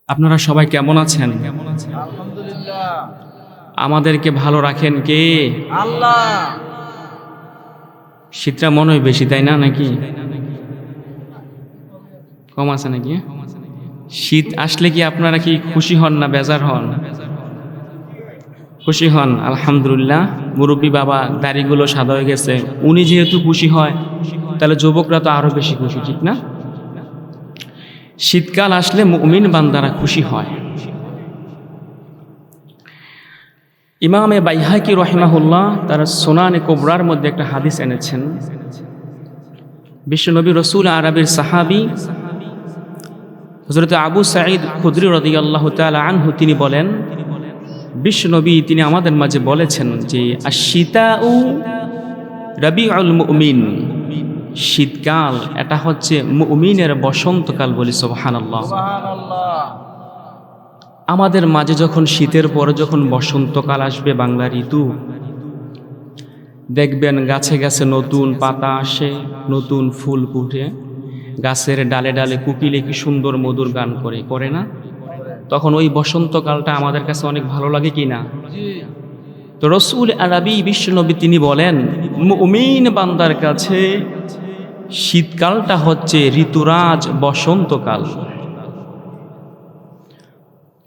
আপনারা সবাই কেমন আছেন? আলহামদুলিল্লাহ। আমাদেরকে ভালো রাখেন কে? আল্লাহ। শীতটা মনে হয় বেশি, তাই না? নাকি কম আছে নাকি? শীত আসলে কি আপনারা কি খুশি হন না বেজার হন? খুশি হন, আলহামদুলিল্লাহ। মুরব্বী বাবা দাড়িগুলো সাদা হয়ে গেছে, উনি যেহেতু খুশি হয় তাহলে যুবকরা তো আরো বেশি খুশি, ঠিক না? শীতকাল আসলে মুমিন বান্দারা খুশি হয়। ইমামে বাইহাকি রহিমাহুল্লাহ তার সুনানে কুবরার মধ্যে একটা হাদিস এনেছেন। বিশ্বনবী রসুল আরবের সাহাবী হযরত আবু সাঈদ খুদরি রাদিয়াল্লাহু তাআলা আনহু তিনি বলেন, বিশ্বনবী তিনি আমাদের মাঝে বলেছেন যে আশ-শীতাউ রাবিউল মুমিন, শীতকাল এটা হচ্ছে মুমিনের বসন্তকাল। বলি সুবহানাল্লাহ। সুবহানাল্লাহ। আমাদের মাঝে যখন শীতের পরে যখন বসন্তকাল আসবে, বাংলা ঋতু, দেখবেন গাছে গাছে নতুন পাতা আসে, নতুন ফুল ফুটে, গাছের ডালে ডালে কোকিলে কি সুন্দর মধুর গান করে না? তখন ওই বসন্তকালটা আমাদের কাছে অনেক ভালো লাগে কি না? জি। তো রসুল আরবি বিশ্বনবী তিনি বলেন, মুমিন বান্দার কাছে শীতকালটা হচ্ছে ঋতুরাজ বসন্তকাল।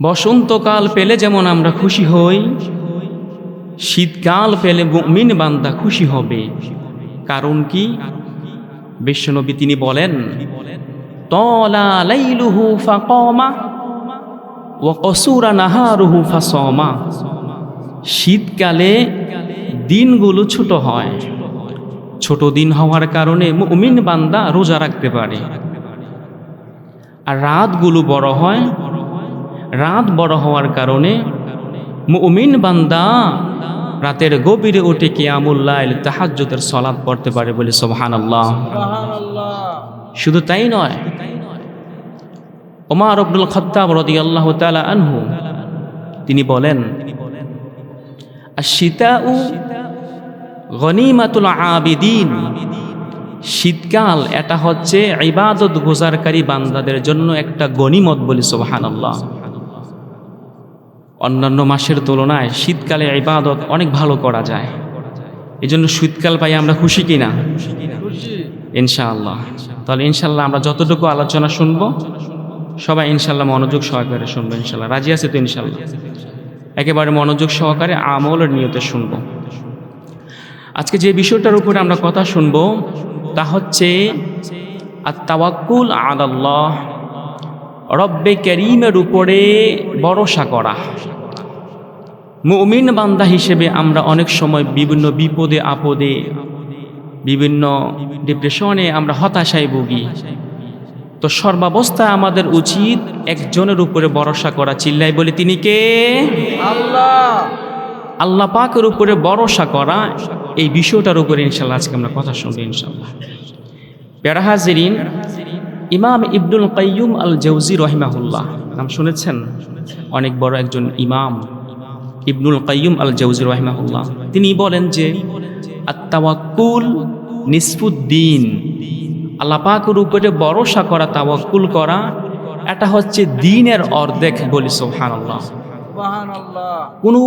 বসন্তকাল পেলে যেমন আমরা খুশি হই, শীতকাল পেলে মুমিন বান্দা খুশি হবে। কারণ কি? বিশ্বনবী তিনি বলেন, তলা লাইলুহু ফাকামা ওয়া কসুরা নাহারুহু ফাসামা। শীতকালে দিনগুলো ছোট হয়, ছোট দিন হওয়ার কারণে মুমিন বান্দা রোজা রাখতে পারে। আর রাতগুলো বড় হয়, রাত বড় হওয়ার কারণে মুমিন বান্দা রাতের গভীরে উঠে কিয়ামুল লাইল তাহাজ্জুদের সালাত পড়তে পারে। বলে সুবহানাল্লাহ। সুবহানাল্লাহ। শুধু তাই নয়, ওমর ইবনুল খাত্তাব রাদিয়াল্লাহু তাআলা আনহু তিনি বলেন, আশ-শীতাউ গনিমাতুল আবিদিন, শীতকাল এটা হচ্ছে ইবাদত গুজারকারী বান্দাদের জন্য একটা গনিমত। বলি সুবহানাল্লাহ। অন্যান্য মাসের তুলনায় শীতকালে ইবাদত অনেক ভালো করা যায়। এই জন্য শীতকাল পাই আমরা খুশি কিনা? খুশি। ইনশাআল্লাহ। তাহলে ইনশাআল্লাহ আমরা যতটুকু আলোচনা শুনবো সবাই ইনশাআল্লাহ মনোযোগ সহকারে শুনবো। ইনশাআল্লাহ রাজি আছে তো? ইনশাআল্লাহ একেবারে মনোযোগ সহকারে আমলের নিয়তে শুনবো। আজকে যে বিষয়টার উপরে আমরা কথা শুনবো তা হচ্ছে আত-তাওয়াক্কুল আলাল্লাহ, রব্বে কারীমের উপরে ভরসা করা। মুমিন বান্দা হিসেবে আমরা অনেক সময় বিভিন্ন বিপদে আপদে, বিভিন্ন ডিপ্রেশনে, আমরা হতাশায় ভুগি। তো সর্বাবস্থায় আমাদের উচিত একজনের উপরে ভরসা করা। চিল্লাই বলি, তিনি কে? আল্লাহ। আল্লাহ পাকের উপরে ভরসা করা। এই বিষয়টার উপরে ইনশাআল্লাহ আজকে আমরা কথা শুনবো ইনশাআল্লাহ। প্যারা হাজিরিন, ইমাম ইবনুল কাইয়ুম আল জাওজি রহিমাহুল্লাহ নাম শুনেছেন? অনেক বড় একজন ইমাম ইবনুল কাইয়ুম আল জাওজি রহিমাহুল্লাহ তিনি বলেন যে আত-তাওয়াক্কুল নিসফুদ্দিন, আল্লাহ পাকের উপরে ভরসা করা, তাওয়াক্কুল করা, এটা হচ্ছে দ্বীনের অর্ধেক। বলি সুবহানাল্লাহ। সুবহানাল্লাহ। কোনো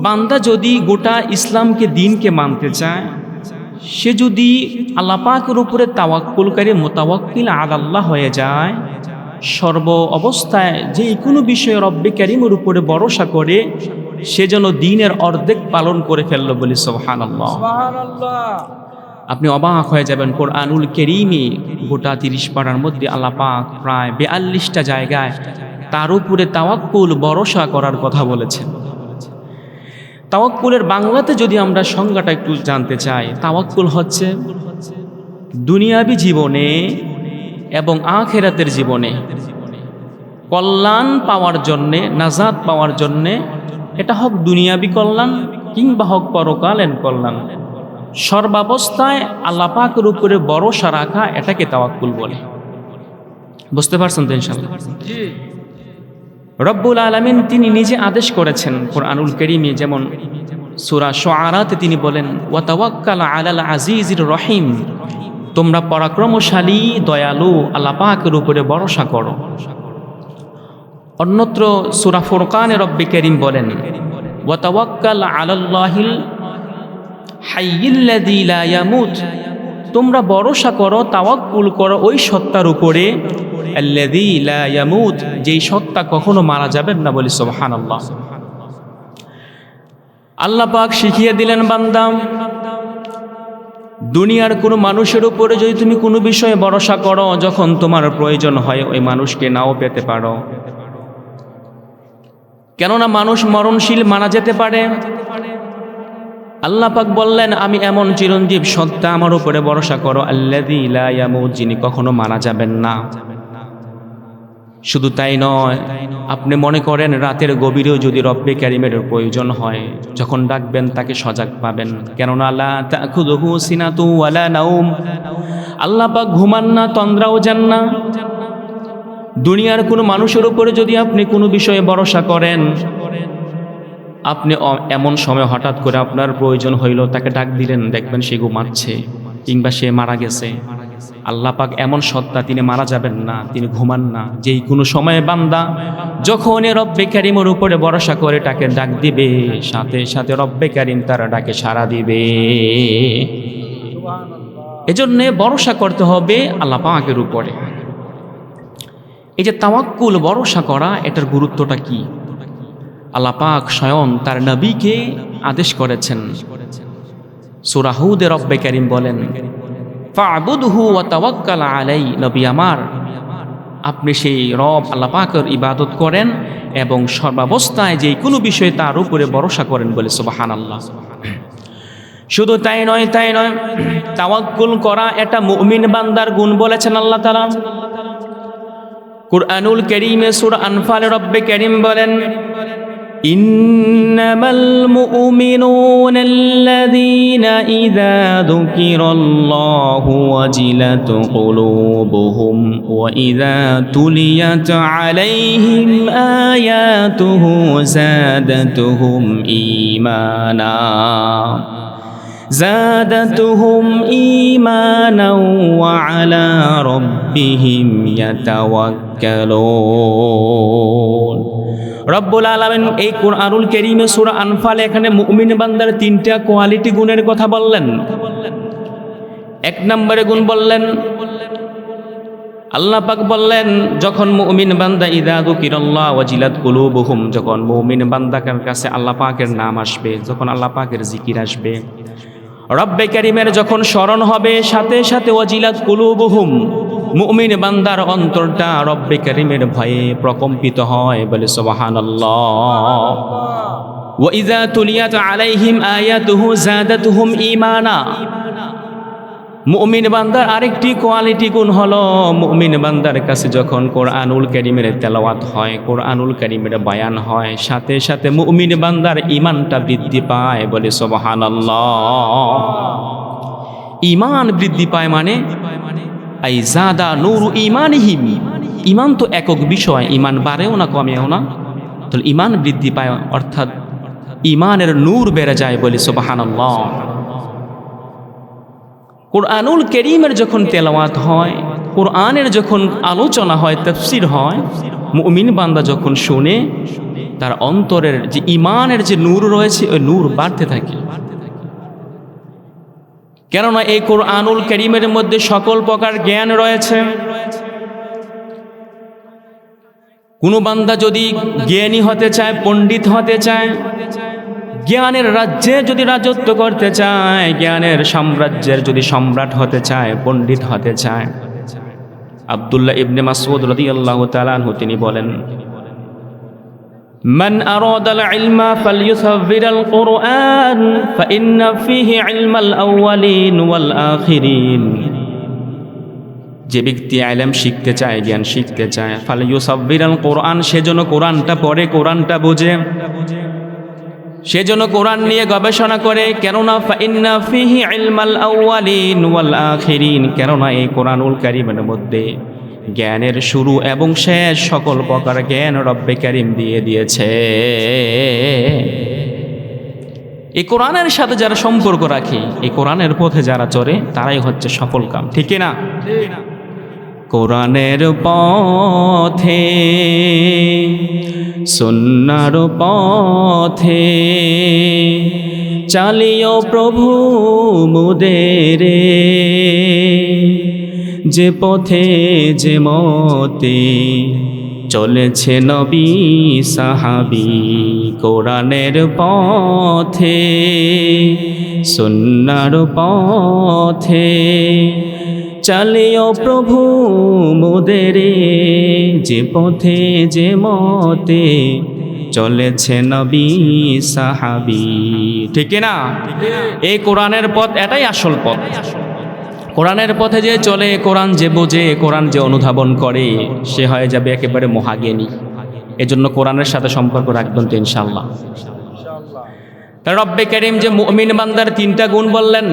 বান্দা যদি গোটা ইসলামকে, দ্বীনকে মানতে চায়, সে যদি আল্লাহ পাকের উপরে তাওয়াক্কুলকারী, মুতাওয়াক্কিল আলাল্লাহ হয়ে যায়, সর্ব অবস্থায় যে কোনো বিষয়ে রব্বে কারীমের উপরে ভরসা করে, সে যেন দ্বীনের অর্ধেক পালন করে ফেলল। বলি সুবহানাল্লাহ। সুবহানাল্লাহ। আপনি অবাক হয়ে যাবেন, কোরআনুল কারীমে গোটা 30 পারার মধ্যে আল্লাহ পাক প্রায় 42টা জায়গায় তার উপরে তাওয়াক্কুল, ভরসা করার কথা বলেছেন। তাওয়াক্কুলের বাংলাতে যদি আমরা সংজ্ঞাটা একটু জানতে চাই, তাওয়াক্কুল হচ্ছে দুনিয়াবী জীবনে এবং আখিরাতের জীবনে কল্যাণ পাওয়ার জন্যে, নাজাত পাওয়ার জন্যে, এটা হোক দুনিয়াবী কল্যাণ কিংবা হোক পরকালীন কল্যাণ, সর্বাবস্থায় আল্লাহ পাকের উপরে ভরসা রাখা, এটাকে তাওয়াক্কুল বলে। বুঝতে পারছেন তো? ইনশাআল্লাহ। জি। রব্বুল আলামিন তিনি নিজে আদেশ করেছেন কোরআনুল কারীমে, যেমন সূরা শুআরাতে তিনি বলেন, ওয়া তাওয়াক্কাল আলাল আজিজির রহিম, তোমরা পরাক্রমশালী দয়ালু আল্লাহ পাকের উপরে ভরসা করো। অন্যত্র সূরা ফুরকানে রব্বে কারীম বলেন, ওয়া তাওয়াক্কাল আলাল্লাহিল হাইয়িল্লাযী লা ইয়ামুত, তোমরা ভরসা করো, তাওয়াক্কুল করো ওই সত্তার উপরে, আল্লাযী লা ইয়ামুত, যেই সত্তা কখনো মারা যাবেন না। বলি সুবহানাল্লাহ। আল্লাহ পাক শিখিয়ে দিলেন, বান্দা, দুনিয়ার কোনো মানুষের উপরে যদি তুমি কোনো বিষয়ে ভরসা করো, যখন তোমার প্রয়োজন হয় ওই মানুষকে নাও পেতে পারো। কেননা মানুষ মরণশীল, মারা যেতে পারে। আল্লাহ পাক বললেন, আমি এমন চিরঞ্জীব সত্তা, আমার উপরে ভরসা করো, আল্লাযী লা ইয়ামুত, যিনি কখনো মারা যাবেন না। শুধু তাই নয়, আপনি মনে করেন রাতের গভীরেও যদি রব্বে কারীমের প্রয়োজন হয়, যখন ডাকবেন তাকে সজাগ পাবেন। কেননা লা তাখুযুহু সিনাতু ওয়ালা নাওম, আল্লাহ পাক ঘুমান না, তন্দ্রাও যান না। দুনিয়ার কোনো মানুষের উপরে যদি আপনি কোনো বিষয়ে ভরসা করেন, আপনি এমন সময় হঠাৎ করে আপনার প্রয়োজন হইল, তাকে ডাক দিলেন, দেখবেন সে ঘুমাচ্ছে কিংবা সে মারা গেছে। আল্লাহ পাক এমন সত্তা, তিনি মারা যাবেন না, তিনি ঘুমান না। যেই কোনো সময়ে বান্দা যখন রব্বে কারীমের উপরে ভরসা করে তাকে ডাক দিবে, সাথে সাথে রব্বে কারীম তার ডাকে সাড়া দিবে। এজন্য ভরসা করতে হবে আল্লাহ পাকের উপরে। এই যে তাওয়াক্কুল, ভরসা করা, এটার গুরুত্বটা কি? আল্লাহ পাক স্বয়ং তার নবীকে আদেশ করেছেন। সূরা হুদে রব্বে কারীম বলেন, ফা'বুদহু ওয়া তাওয়াক্কাল আলাইহি, নবী আমার, আপনি সেই রব আল্লাহ পাকের ইবাদত করেন এবং সর্বাবস্থায় যে কোনো বিষয়ে তার উপরে ভরসা করেন। বলে সুবহানাল্লাহ। শুধু তাই নয়, তাওয়াক্কুল করা এটা মুমিন বান্দার গুণ বলেছেন আল্লাহ তাআলা। কুরআনুল কারীমে সূরা আনফালে রব্বে কারীম বলেন, ইন্নামাল মুমিনুনা আল্লাযীনা ইযা যুকিরাল্লাহু ওয়াজিলাত কুলুবুহুম ওয়া ইযা তুলিয়াত আলাইহিম আয়াতুহু যাদাতুহুম ঈমানা ওয়া আলা রাব্বিহিম ইয়াতাওয়াক্কালুন। রব্বুল আলামিন এই কুরআনুল কারীমে সূরা আনফালে এখানে মুমিন বান্দার তিনটা কোয়ালিটি, গুণের কথা বললেন। এক নম্বরে গুণ বললেন, আল্লাহ পাক বললেন, যখন মুমিন বান্দা ইযা যুকিরাল্লাহ ওয়াজিলাত কুলুবুহুম, যখন মুমিন বান্দার কাছে আল্লাহ পাকের নাম আসবে, যখন আল্লাহ পাকের জিকির আসবে, রব্বে কারীমের যখন স্মরণ হবে, সাথে সাথে ওয়াজিলাত কুলুবুহুম, মুমিন বান্দার অন্তরটা রব্বে কারীমের ভয়ে প্রকম্পিত হয়। বলে সুবহানাল্লাহ। ওয়া ইযা তুলিয়াত আলাইহিম আয়াতুহু যাদাতুহুম ঈমানা, মুমিন বান্দার আরেকটি কোয়ালিটি গুণ হলো, মুমিন বান্দার কাছে যখন কোরআনুল কারীমের তেলাওয়াত হয়, কোরআনুল কারীমের বয়ান হয়, সাথে সাথে মুমিন বান্দার ঈমানটা বৃদ্ধি পায়। বলে সুবহানাল্লাহ। ঈমান বৃদ্ধি পায় মানে আই জাদা নূরু ঈমানিহিম, ঈমান তো একক বিষয়, ঈমান বাড়েও না কমেও না, তো ঈমান বৃদ্ধি পায়, অর্থাৎ ঈমানের নূর বেড়ে যায়। বলে সুবহানাল্লাহ। কোরআনুল কারীমের যখন তেলাওয়াত হয়, কোরআনের যখন আলোচনা হয়, তাফসীর হয়, মুমিন বান্দা যখন শুনে, তার অন্তরের যে ঈমানের যে নূর রয়েছে, ওই নূর বাড়তে থাকে। কেননা এই কোরআনুল কারীমের মধ্যে সকল প্রকার জ্ঞান রয়েছে। কোনো বান্দা যদি জ্ঞানী হতে চায়, পণ্ডিত হতে চায়, জ্ঞানের রাজ্যে যদি রাজত্ব করতে চায়, জ্ঞানের সাম্রাজ্যের যদি সম্রাট হতে চায়, পণ্ডিত হতে চায়, আব্দুল্লাহ ইবনে মাসউদ রাদিয়াল্লাহু তাআলা আনহু তিনি বলেন, মান আরাদাল ইলমা ফালইউসাব্বিরাল কুরআন ফাইন্না ফীহি ইলমাল আউয়ালিন ওয়াল আখিরিন। যে ব্যক্তি ইলম শিখতে চায়, জ্ঞান শিখতে চায়, ফালইউসাব্বিরাল কুরআন, সেজন্য কোরআনটা পড়ে, কোরআনটা বোঝে, সেজন্য কোরআন নিয়ে গবেষণা করে। কেননা ফাইন্না ফীহি ইলমাল আউয়ালিন ওয়াল আখিরিন, কেননা এই কোরআনুল কারীমের মধ্যে জ্ঞানের শুরু এবং শেষ সকল প্রকার জ্ঞান রব্বে কারীম দিয়ে দিয়েছে। এই কোরআনের সাথে যারা সম্পর্ক রাখে, এই কোরআনের পথে যারা চলে, তারাই হচ্ছে সফল কাম। ঠিক না? কোরআনের পথে সুন্নার পথে চালিও প্রভু মুদেরে, যে পথে যে মতে চলেছে নবী সাহাবী। কোরআনের পথে সুন্নার পথে চালিও প্রভু মোদেরে, যে পথে যে মতে চলেছে নবী সাহাবী। ঠিক না? এই কোরআনের পথ এটাই আসল পথ। কোরআনের পথে যে চলে, কোরআন যে বোঝে, কোরআন যে অনুধাবন করে, সে হয়ে যাবে একেবারে মহাজ্ঞানী। এজন্য কোরআনের সাথে সম্পর্ক রাখবেন তো ইনশাআল্লাহ। ইনশাআল্লাহ। তাই রব্বে কারীম যে মুমিন বান্দার 3টা গুণ বললেন,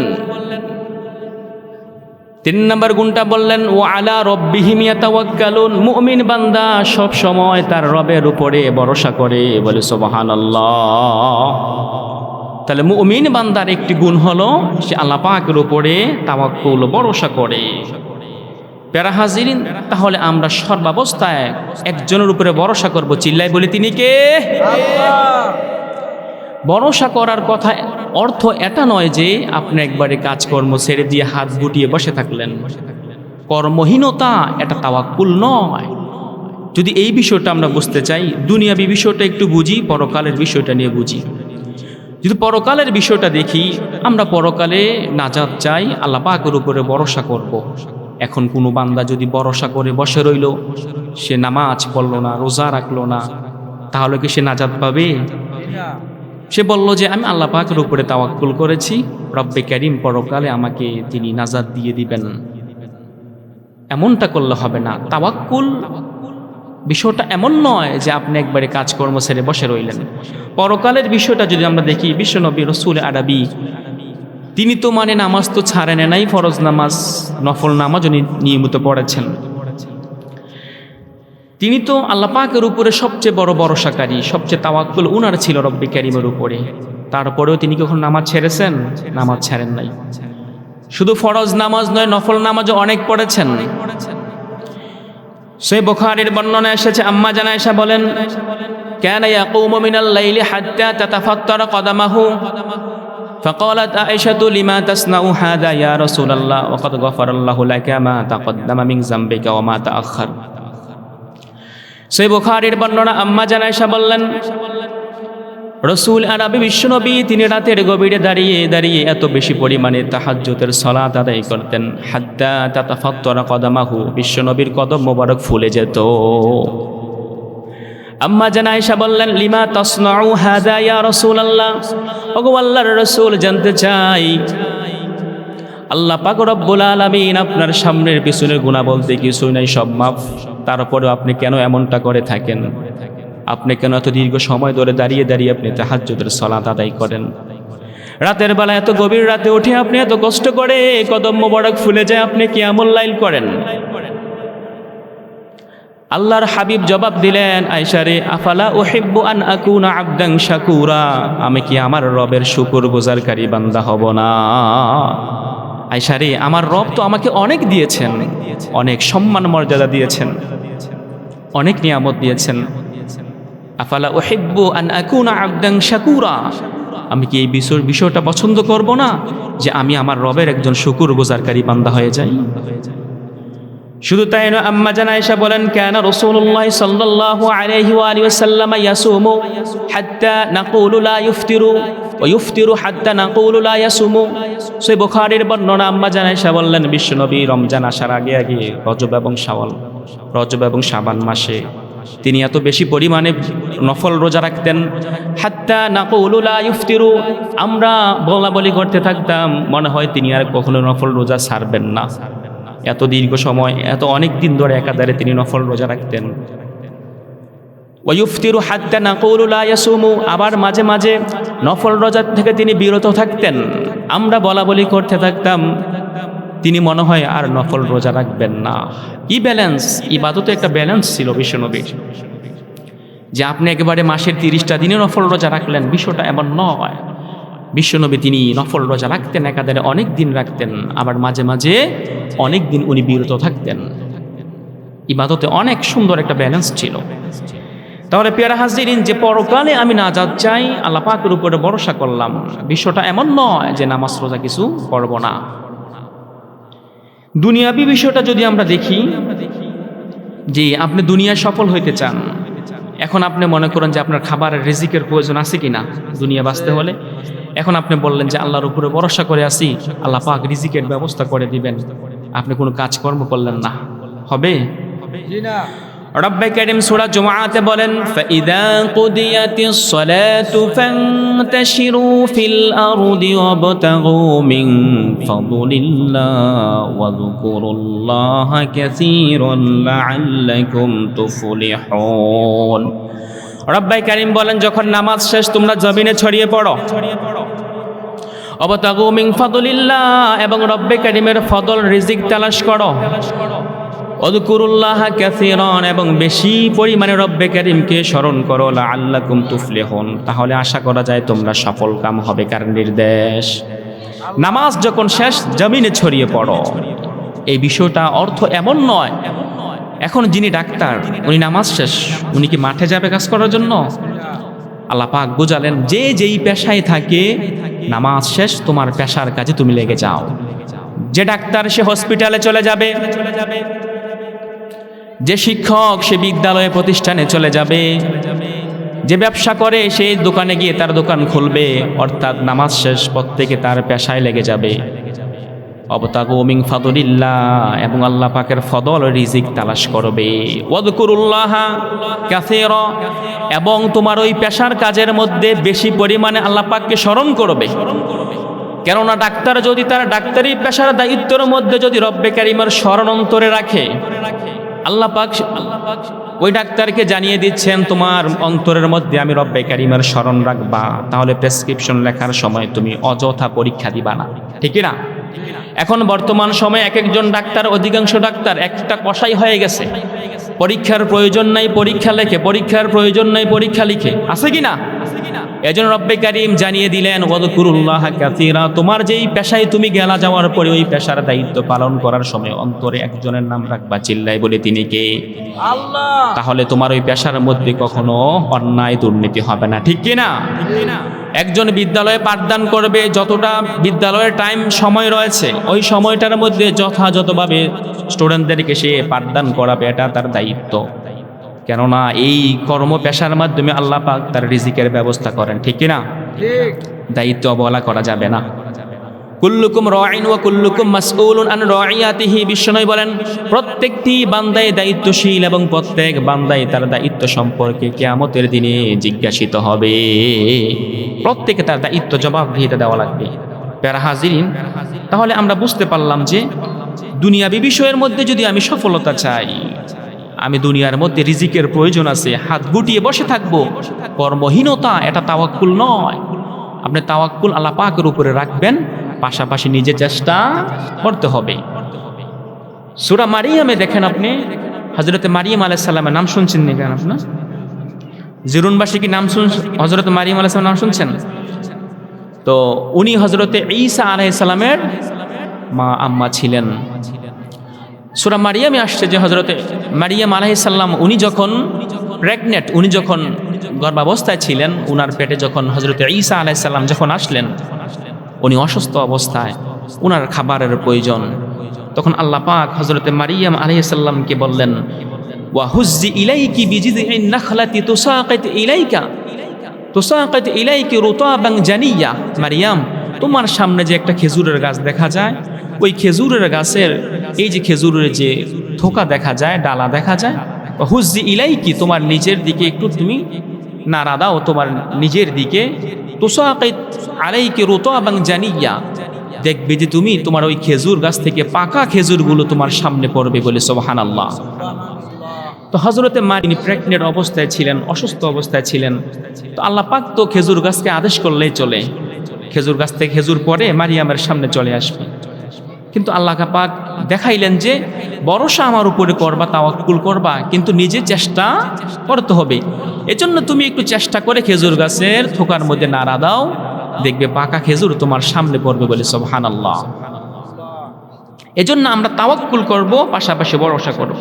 3 নম্বর গুণটা বললেন ওয়া আলা রব্বিহিম ইয়াতাওয়াক্কালুন। মুমিন বান্দা সব সময় তার রবের উপরে ভরসা করে, বলে সুবহানাল্লাহ। তাহলে মুমিন বান্দার একটি গুণ হলো সে আল্লাহ পাকের উপরে তাওয়াক্কুল, ভরসা করে। প্যারা হাজিরিন, তাহলে আমরা সর্বাবস্থায় একজনের উপরে ভরসা করব। চিল্লাই বলি, তিনি কে? আল্লাহ। ভরসা করার কথা অর্থ এটা নয় যে আপনি একবারে কাজকর্ম ছেড়ে দিয়ে হাত গুটিয়ে বসে থাকলেন। কর্মহীনতা এটা তাওয়াক্কুল নয়। যদি এই বিষয়টা আমরা বুঝতে চাই, দুনিয়াবী বিষয়টা একটু বুঝি, পরকালের বিষয়টা নিয়ে বুঝি। যদি পরকালের বিষয়টা দেখি, আমরা পরকালে নাজাত চাই, আল্লাহ পাকের উপরে ভরসা করব। এখন কোনো বান্দা যদি ভরসা করে বসে রইল, সে নামাজ পড়লো না, রোজা রাখলো না, তাহলে কি সে নাজাত পাবে? না। সে বলল যে আমি আল্লাহ পাকের উপরে তাওয়াক্কুল করেছি, রব্বে কারীম পরকালে আমাকে তিনি নাজাত দিয়ে দিবেন। এমনটা করলে হবে না। তাওয়াক্কুল বিষয়টা এমন নয় যে আপনি একবারে কাজকর্ম ছেড়ে বসে রইলেন। পরকালের বিষয়টা যদি আমরা দেখি, বিশ্বনবী রসুল আরবি তিনি তো মানে নামাজ তো ছাড়েন নাই, ফরজ নামাজ, নফল নামাজও নিয়মিত পড়েছেন। তিনি তো আল্লাহ পাকের উপরে সবচেয়ে বড় ভরসাকারী, সবচেয়ে তাওয়াক্কুল উনার ছিল রব্বে কারীমের উপরে। তারপরেও তিনি কখন নামাজ ছেড়েছেন? নামাজ ছাড়েন নাই। শুধু ফরজ নামাজ নয়, নফল নামাজও অনেক পড়েছেন। সহিহ বুখারীর বর্ণনা এসেছে, আম্মা জানা আয়েশা বলেন, কানা ইয়াকুমু মিনাল লাইলি হাত্তা তাতাফাত্তারা কদামাহু فقالت عائشة لما تصنع هذا يا رسول الله وقد غفر الله لك ما تقدم من ذنبك وما تأخر। সহিহ বুখারীর বর্ণনা, আম্মা জানা আয়েশা বললেন, রসুল আরবি বিশ্বনবী তিনি রাতের গভীরে দাঁড়িয়ে দাঁড়িয়ে এত বেশি পরিমাণে তাহাজ্জুদের সালাত আদায় করতেন, হাত্তা তাতাফাত্তারা কদামাহু, বিশ্বনবীর কদম মোবারক ফুলে যেত। আম্মা জানা আয়েশা বললেন, লিমা তাসনাউ হাযা ইয়া রাসূলুল্লাহ, ওগো আল্লাহর রাসূল, জানতে চাই আল্লাহ পাক রব্বুল আলামিন আপনার সামনের পিছনের গুনাহ বলতে কিছুই নাই, সব মাফ, তারপরেও আপনি কেন এমনটা করে থাকেন? আপনি কেন এত দীর্ঘ সময় ধরে দাঁড়িয়ে দাঁড়িয়ে আপনি তাহাজ্জুদের সালাত আদায় করেন? রাতের বেলা এত গভীর রাতে উঠে আপনি এত কষ্ট করে কদম মোবারক ফুলে যায়, আপনি কিয়ামুল লাইল করেন। আল্লাহর হাবিব জবাব দিলেন, আয়েশা রে, আফালা উহিব্বু আন আকুনা আবদান শাকুরা, আমি কি আমার রবের শুকরগুজারকারী বান্দা হব না? আয়েশা রে, আমার রব তো আমাকে অনেক দিয়েছেন, অনেক সম্মান মর্যাদা দিয়েছেন, অনেক নিয়ামত দিয়েছেন। আফালা উহিব্বু আন আকুনা আবদান শাকুরা, আমি কি এই বিষয়টা পছন্দ করব না যে আমি আমার রবের একজন শুকরগুজারকারী বান্দা হয়ে যাই? শুধু তাই নয়, আম্মা জানা আয়েশা বলেন, কানা রাসূলুল্লাহ সাল্লাল্লাহু আলাইহি ওয়া আলিহি ওয়াসাল্লাম ইয়াসুমু হাত্তা নাকুলু লা ইফতিরু ওয়া ইফতিরু হাত্তা নাকুলু লা ইয়াসুমু। সহিহ বুখারীর বর্ণনা, আম্মা জানা আয়েশা বললেন, বিশ্বনবী রমজান আসার আগে আগে রজব এবং শাবান মাসে তিনি এত বেশি পরিমাণে নফল রোজা রাখতেন, হাত্তা নাকুলু লা ইফতিরু, আমরা বলাবলি করতে থাকতাম মনে হয় তিনি আর কখনো নফল রোজা ছাড়বেন না। এত দীর্ঘ সময়, এত অনেক দিন ধরে একাধারে তিনি নফল রোজা রাখতেন। ওয়াইফতিরু হাত্তা নাকুলু লা ইয়াসুমু, আবার মাঝে মাঝে নফল রোজা থেকে তিনি বিরত থাকতেন। আমরা বলাবলি করতে থাকতাম তিনি মনে হয় আর নফল রোজা রাখবেন না। কি ব্যালেন্স! ইবাদতে একটা ব্যালেন্স ছিল বিশ্বনবীর, যে আপনি একেবারে মাসের 30টা দিনে নফল রোজা রাখলেন, বিষয়টা এমন নয়। বিশ্বনবী তিনি নফল রোজা রাখতেন, একাধারে অনেক দিন রাখতেন, আবার মাঝে মাঝে অনেক দিন উনি বিরত থাকতেন। ইবাদতে অনেক সুন্দর একটা ব্যালেন্স ছিল। তাহলে পেয়ারা হাজিরিন, যে পরকালে আমি নাজাত চাই, আল্লাহ পাকের উপরে ভরসা করলাম, বিষয়টা এমন নয় যে নামাজ রোজা কিছু করব না। দুনিয়াবি বিষয়টা যদি আমরা দেখি, যে আপনি দুনিয়ায় সফল হইতে চান, এখন আপনি মনে করেন যে আপনার খাবারের রিজিকের প্রয়োজন আছে কিনা দুনিয়া বাঁচতে হলে। এখন আপনি বললেন যে আল্লাহর উপরে ভরসা করে আসি, আল্লাহ পাক রিজিকের ব্যবস্থা করে দিবেন, আপনি কোনো কাজকর্ম করলেন না, হবে? জি না। রব্বে কারীম সূরা জুমআতে বলেন, ফাইদা কুদিয়াতিস সালাতু ফান্তাশিরু ফিল আরদি ওয়াবতাগু মিন ফাদলিল্লাহ ওয়া যকুরুল্লাহা কাসীরান লাআল্লাকুম তুফলিহুন। রব্বে কারীম বলেন, যখন নামাজ শেষ তোমরা জমিনে ছড়িয়ে পড়ো, ওয়াবতাগু মিন ফাদলিল্লাহ, এবং রব্বে কারীমের ফদল রিজিক তালাশ করো, ওয়াযকুরুল্লাহা কাসীরান, এবং বেশি পরিমাণে রব্বে কারীমকে স্মরণ করো, লাআল্লাকুম তুফলিহুন, তাহলে আশা করা যায় তোমরা সফল কাম হবে। কার নির্দেশ? নামাজ যখন শেষ জমিনে ছড়িয়ে পড়ো। এই বিষয়টা অর্থ এমন নয় এখন যিনি ডাক্তার উনি নামাজ শেষ উনি কি মাঠে যাবে কাজ করার জন্য? আল্লাহ পাক বুঝালেন, যে যেই পেশায় থাকে নামাজ শেষ তোমার পেশার কাজে তুমি লেগে যাও। যে ডাক্তার সে হসপিটালে চলে যাবে, যে শিক্ষক সে বিদ্যালয়ে প্রতিষ্ঠানে চলে যাবে, যে ব্যবসা করে সেই দোকানে গিয়ে তার দোকান খুলবে, অর্থাৎ নামাজ শেষ প্রত্যেকে তার পেশায় লেগে যাবে। অবতাগু মিন ফাদলিল্লাহ, এবং আল্লাহ পাকের ফদল রিজিক তালাশ করবে। ওয়াযকুরুল্লাহা কাসীরা, এবং তোমার ওই পেশার কাজের মধ্যে বেশি পরিমাণে আল্লাহ পাককে স্মরণ করবে। কেননা ডাক্তার যদি তার ডাক্তারি পেশার দায়িত্বের মধ্যে যদি রব্বে কারীমের স্মরণ অন্তরে রাখে, আল্লাহ পাক ওই ডাক্তারকে জানিয়ে দিচ্ছেন তোমার অন্তরের মধ্যে আমি রব্বে কারীমের স্মরণ রাখবা, তাহলে প্রেসক্রিপশন লেখার সময় তুমি অযথা পরীক্ষা দিবা না, ঠিক না? এখন বর্তমান সময়ে এক একজন ডাক্তার, অধিকাংশ ডাক্তার একটা কষাই হয়ে গেছে, পরীক্ষার প্রয়োজন নাই পরীক্ষা লেখে, পরীক্ষার প্রয়োজন নাই পরীক্ষা লিখে, আছে কি না? এজন্য রব্বে কারীম জানিয়ে দিলেন, ওয়াযকুরুল্লাহা কাসীরা, তোমার যেই পেশায় তুমি গেলা যাওয়ার পরে ওই পেশার দায়িত্ব পালন করার সময় অন্তরে একজনের নাম রাখবা, চিল্লাই বলে তিনি কে? আল্লাহ। তাহলে তোমার ওই পেশার মধ্যে কখনো অন্যায় দুর্নীতি হবে না, ঠিক কি না? একজন বিদ্যালয়ে পাঠদান করবে, যতটা বিদ্যালয়ের টাইম সময় রয়েছে ওই সময়টার মধ্যে যথাযথভাবে স্টুডেন্টদেরকে সে পাঠদান করাবে, এটা তার দায়িত্ব। কেননা এই কর্ম পেশার মাধ্যমে আল্লাহ পাক তার রিজিকের ব্যবস্থা করেন, ঠিক কি না? ঠিক। দায়িত্ব অবহেলা করা যাবে না। কুল্লুকুম রাঈন ওয়া কুল্লুকুম মাসউলুন আন রাঈয়াতিহি, বিশ্বনবী বলেন প্রত্যেকটি বান্দাই দায়িত্বশীল এবং প্রত্যেক বান্দাই তার দায়িত্ব সম্পর্কে কিয়ামতের দিনে জিজ্ঞাসিত হবে। প্রত্যেকে তার দায়িত্ব জবাবদিহিতা দেওয়া লাগবে। প্যারা হাজিরিন, তাহলে আমরা বুঝতে পারলাম যে দুনিয়াবি বিষয়ের মধ্যে যদি আমি সফলতা চাই, আমি দুনিয়ার মধ্যে রিজিকের প্রয়োজন আছে, হাত গুটিয়ে বসে থাকবো, কর্মহীনতা এটা তাওয়াক্কুল নয়। আপনি তাওয়াক্কুল আল্লাহ পাকের উপরে রাখবেন, পাশাপাশি নিজে চেষ্টা করতে হবে। সূরা মারিয়ামে দেখেন আপনি, হযরতে মারিয়াম আলাইহিস সালামের নাম শুনছেন নি কেন আপনার? জিরুনবাসী কি নাম হযরতে মারিয়াম আলাইহিস সালামের নাম শুনছেন? তো উনি হযরতে ঈসা আলাইহিস সালামের মা আম্মা ছিলেন। সূরা মারিয়ামে আসছে যে হযরতে মারিয়াম আলাইহিস সালাম উনি যখন প্রেগনেন্ট, উনি যখন গর্ভাবস্থায় ছিলেন, উনার পেটে যখন হযরতে ঈসা আলাইহিস সালাম যখন আসলেন, উনি অসুস্থ অবস্থায়, উনার খাবারের প্রয়োজন। তখন আল্লাহ পাক হযরতে মারিয়াম আলাইহিস সালামকে বললেন, ওয়া হুজ্জি ইলাইকি বিজিযিন নাখলাতি তুসাকিত ইলাইকি রুতাবান জানিয়া, মারিয়াম তোমার সামনে যে একটা খেজুরের গাছ দেখা যায়, ওই খেজুরের গাছের এই যে খেজুরের যে থোকা দেখা যায়, ডালা দেখা যায়, হুজ্জি ইলাইকি তোমার নিজের দিকে একটু তুমি নাড়া দাও, তোমার নিজের দিকে, তুসাকিত আলাইকি রুতাবান জানিয়া, দেখবে যে তুমি তোমার ওই খেজুর গাছ থেকে পাকা খেজুরগুলো তোমার সামনে পড়বে বলে সুবহানাল্লাহ। তো হযরতে মারিয়াম প্রেগনেন্ট অবস্থায় ছিলেন, অসুস্থ অবস্থায় ছিলেন। তো আল্লাহ পাক তো খেজুর গাছকে আদেশ করলেই চলে, খেজুর গাছ থেকে খেজুর পরে মারিয়ামের সামনে চলে আসবে। কিন্তু আল্লাহ পাক দেখাইলেন যে ভরসা আমার উপরে করবা, তাওয়াক্কুল করবা, কিন্তু নিজে চেষ্টা করতে হবে। এজন্য তুমি একটু চেষ্টা করে খেজুর গাছের থোকার মধ্যে নাড়া দাও, দেখবে পাকা খেজুর তোমার সামনে পড়বে বলে সুবহানাল্লাহ। এজন্য আমরা তাওয়াক্কুল করব, পাশাপাশি ভরসা করব।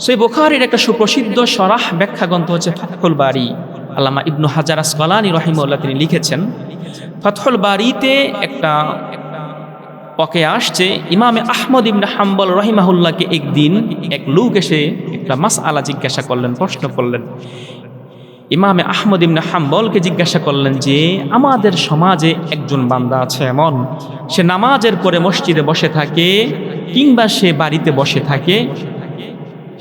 সহিহ বুখারীর একটা সুপ্রসিদ্ধ শরাহ ব্যাখ্যা গ্রন্থ হচ্ছে ফাতহুল বারী। আল্লামা ইবনু হাজার আসকালানী রাহিমাহুল্লাহ তিনি লিখেছেন, ফাতহুল বারীতে একটা পকে আসছে, ইমামে আহমদ ইবনে হাম্বল রাহিমাহুল্লাহকে একদিন এক লোক এসে একটা মাসআলা জিজ্ঞাসা করলেন, প্রশ্ন করলেন। ইমামে আহমদ ইবনে হাম্বলকে জিজ্ঞাসা করলেন যে আমাদের সমাজে একজন বান্দা আছে এমন, সে নামাজের পরে মসজিদে বসে থাকে কিংবা সে বাড়িতে বসে থাকে,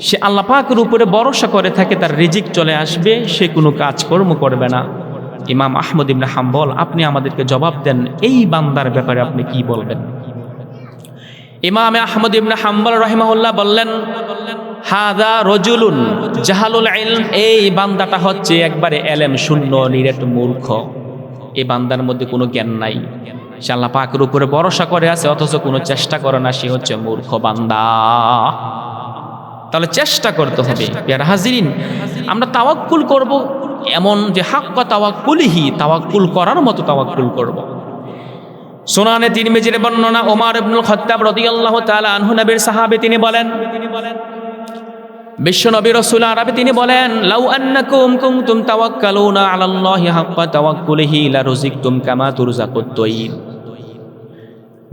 সে আল্লাহ পাকের উপরে ভরসা করে থাকে তার রিজিক চলে আসবে, সে কোনো কাজকর্ম করবে না। ইমাম আহমদ ইবনে হাম্বল, আপনি আমাদেরকে জবাব দেন এই বান্দার ব্যাপারে আপনি কি বলবেন? ইমাম আহমদ ইবনে হাম্বল রাহিমাহুল্লাহ বললেন, হাদা রজুলুন জাহালুল ইলম, এই বান্দাটা হচ্ছে একবারে এলেম শূন্য নিরেট মূর্খ। এই বান্দার মধ্যে কোনো জ্ঞান নাই, সে আল্লাহ পাকের উপরে ভরসা করে আছে অথচ কোনো চেষ্টা করে না, সে হচ্ছে মূর্খ বান্দা। তাহলে চেষ্টা করতে হবে। প্রিয় হাজিরিন, আমরা তাওয়াক্কুল করব এমন যে হাক্কা তাওয়াক্কুলিহি, তাওয়াক্কুল করার মতো তাওয়াক্কুল করব। সুনানে তিরমিজির বর্ণনা, ওমর ইবনুল খাত্তাব রাদিয়াল্লাহু তাআলা আনহু, নবীর সাহাবী, তিনি বলেন, বিশ্ব নবী রাসূল আরবি তিনি বলেন, লাউ আন্নাকুম কুনতুম তাওয়াক্কালুনা আলাল্লাহি হাক্কা তাওয়াক্কুলিহি লারুজিকতুম কামা তুরজাকুত তাইর।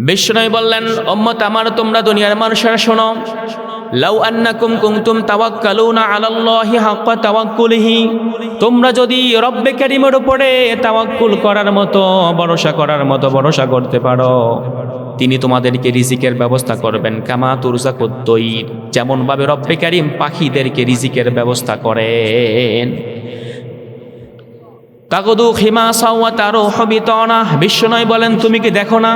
বিশ্ব নবী বললেন, উম্মত আমার, তোমরা দুনিয়ার মানুষেরা শোনো, লাউ আন্নাকুম কুনতুম তাওয়াক্কালুনা আলাল্লাহি হাক্কা তাওয়াক্কুলিহি, তোমরা যদি রব্বে কারীমের উপরে তাওয়াক্কুল করার মতো, ভরসা করার মতো ভরসা করতে পারো, তিনি তোমাদেরকে রিজিকের ব্যবস্থা করবেন। কামা তুরজাকুত তাইর, যেমন ভাবে রব্বে কারীম পাখিদেরকে রিজিকের ব্যবস্থা করেন। তাগদু খিমাসা ওয়া তারুহু বিতানা, বিশ্বনয় বলেন, তুমি কি দেখো না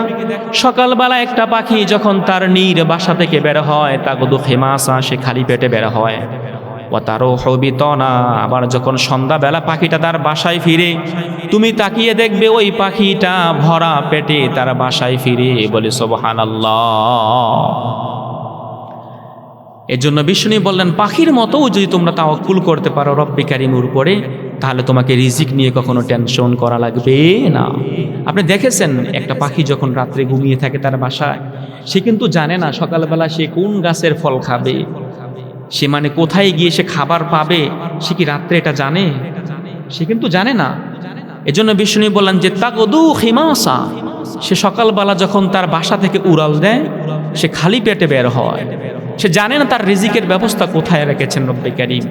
সকালবেলা একটা পাখি যখন তার নীর বাসা থেকে বের হয়, তাগদু খিমাসা, সে খালি পেটে বের হয়, ওয়া তারুহু বিতানা, আবার যখন সন্ধ্যাবেলা পাখিটা তার বাসায় ফিরে, তুমি তাকিয়ে দেখবে ওই পাখিটা ভরা পেটে তার বাসায় ফিরে। বলে সুবহানাল্লাহ। এর জন্য বিষ্ণু বললেন, পাখির মতো যদি তোমরা তাওয়াক্কুল করতে পারো রব্বে কারীমের উপরে, তাহলে তোমাকে রিজিক নিয়ে কখনো টেনশন করা লাগবে না। আপনি দেখেছেন একটা পাখি যখন রাত্রে ঘুমিয়ে থাকে তার বাসায়, সে কিন্তু জানে না সকালবেলা সে কোন গাছের ফল খাবে, সে মানে কোথায় গিয়ে সে খাবার পাবে, সে কি রাত্রে এটা জানে? সে কিন্তু জানে না। এজন্য বিষ্ণু বললেন যে তাগদু খিমাসা, সে সকালবেলা যখন তার বাসা থেকে উড়াল দেয়, সে খালি পেটে বের হয়, সে জানে না তার রিজিকের ব্যবস্থা কোথায় রেখেছেন রব্বে কারীম।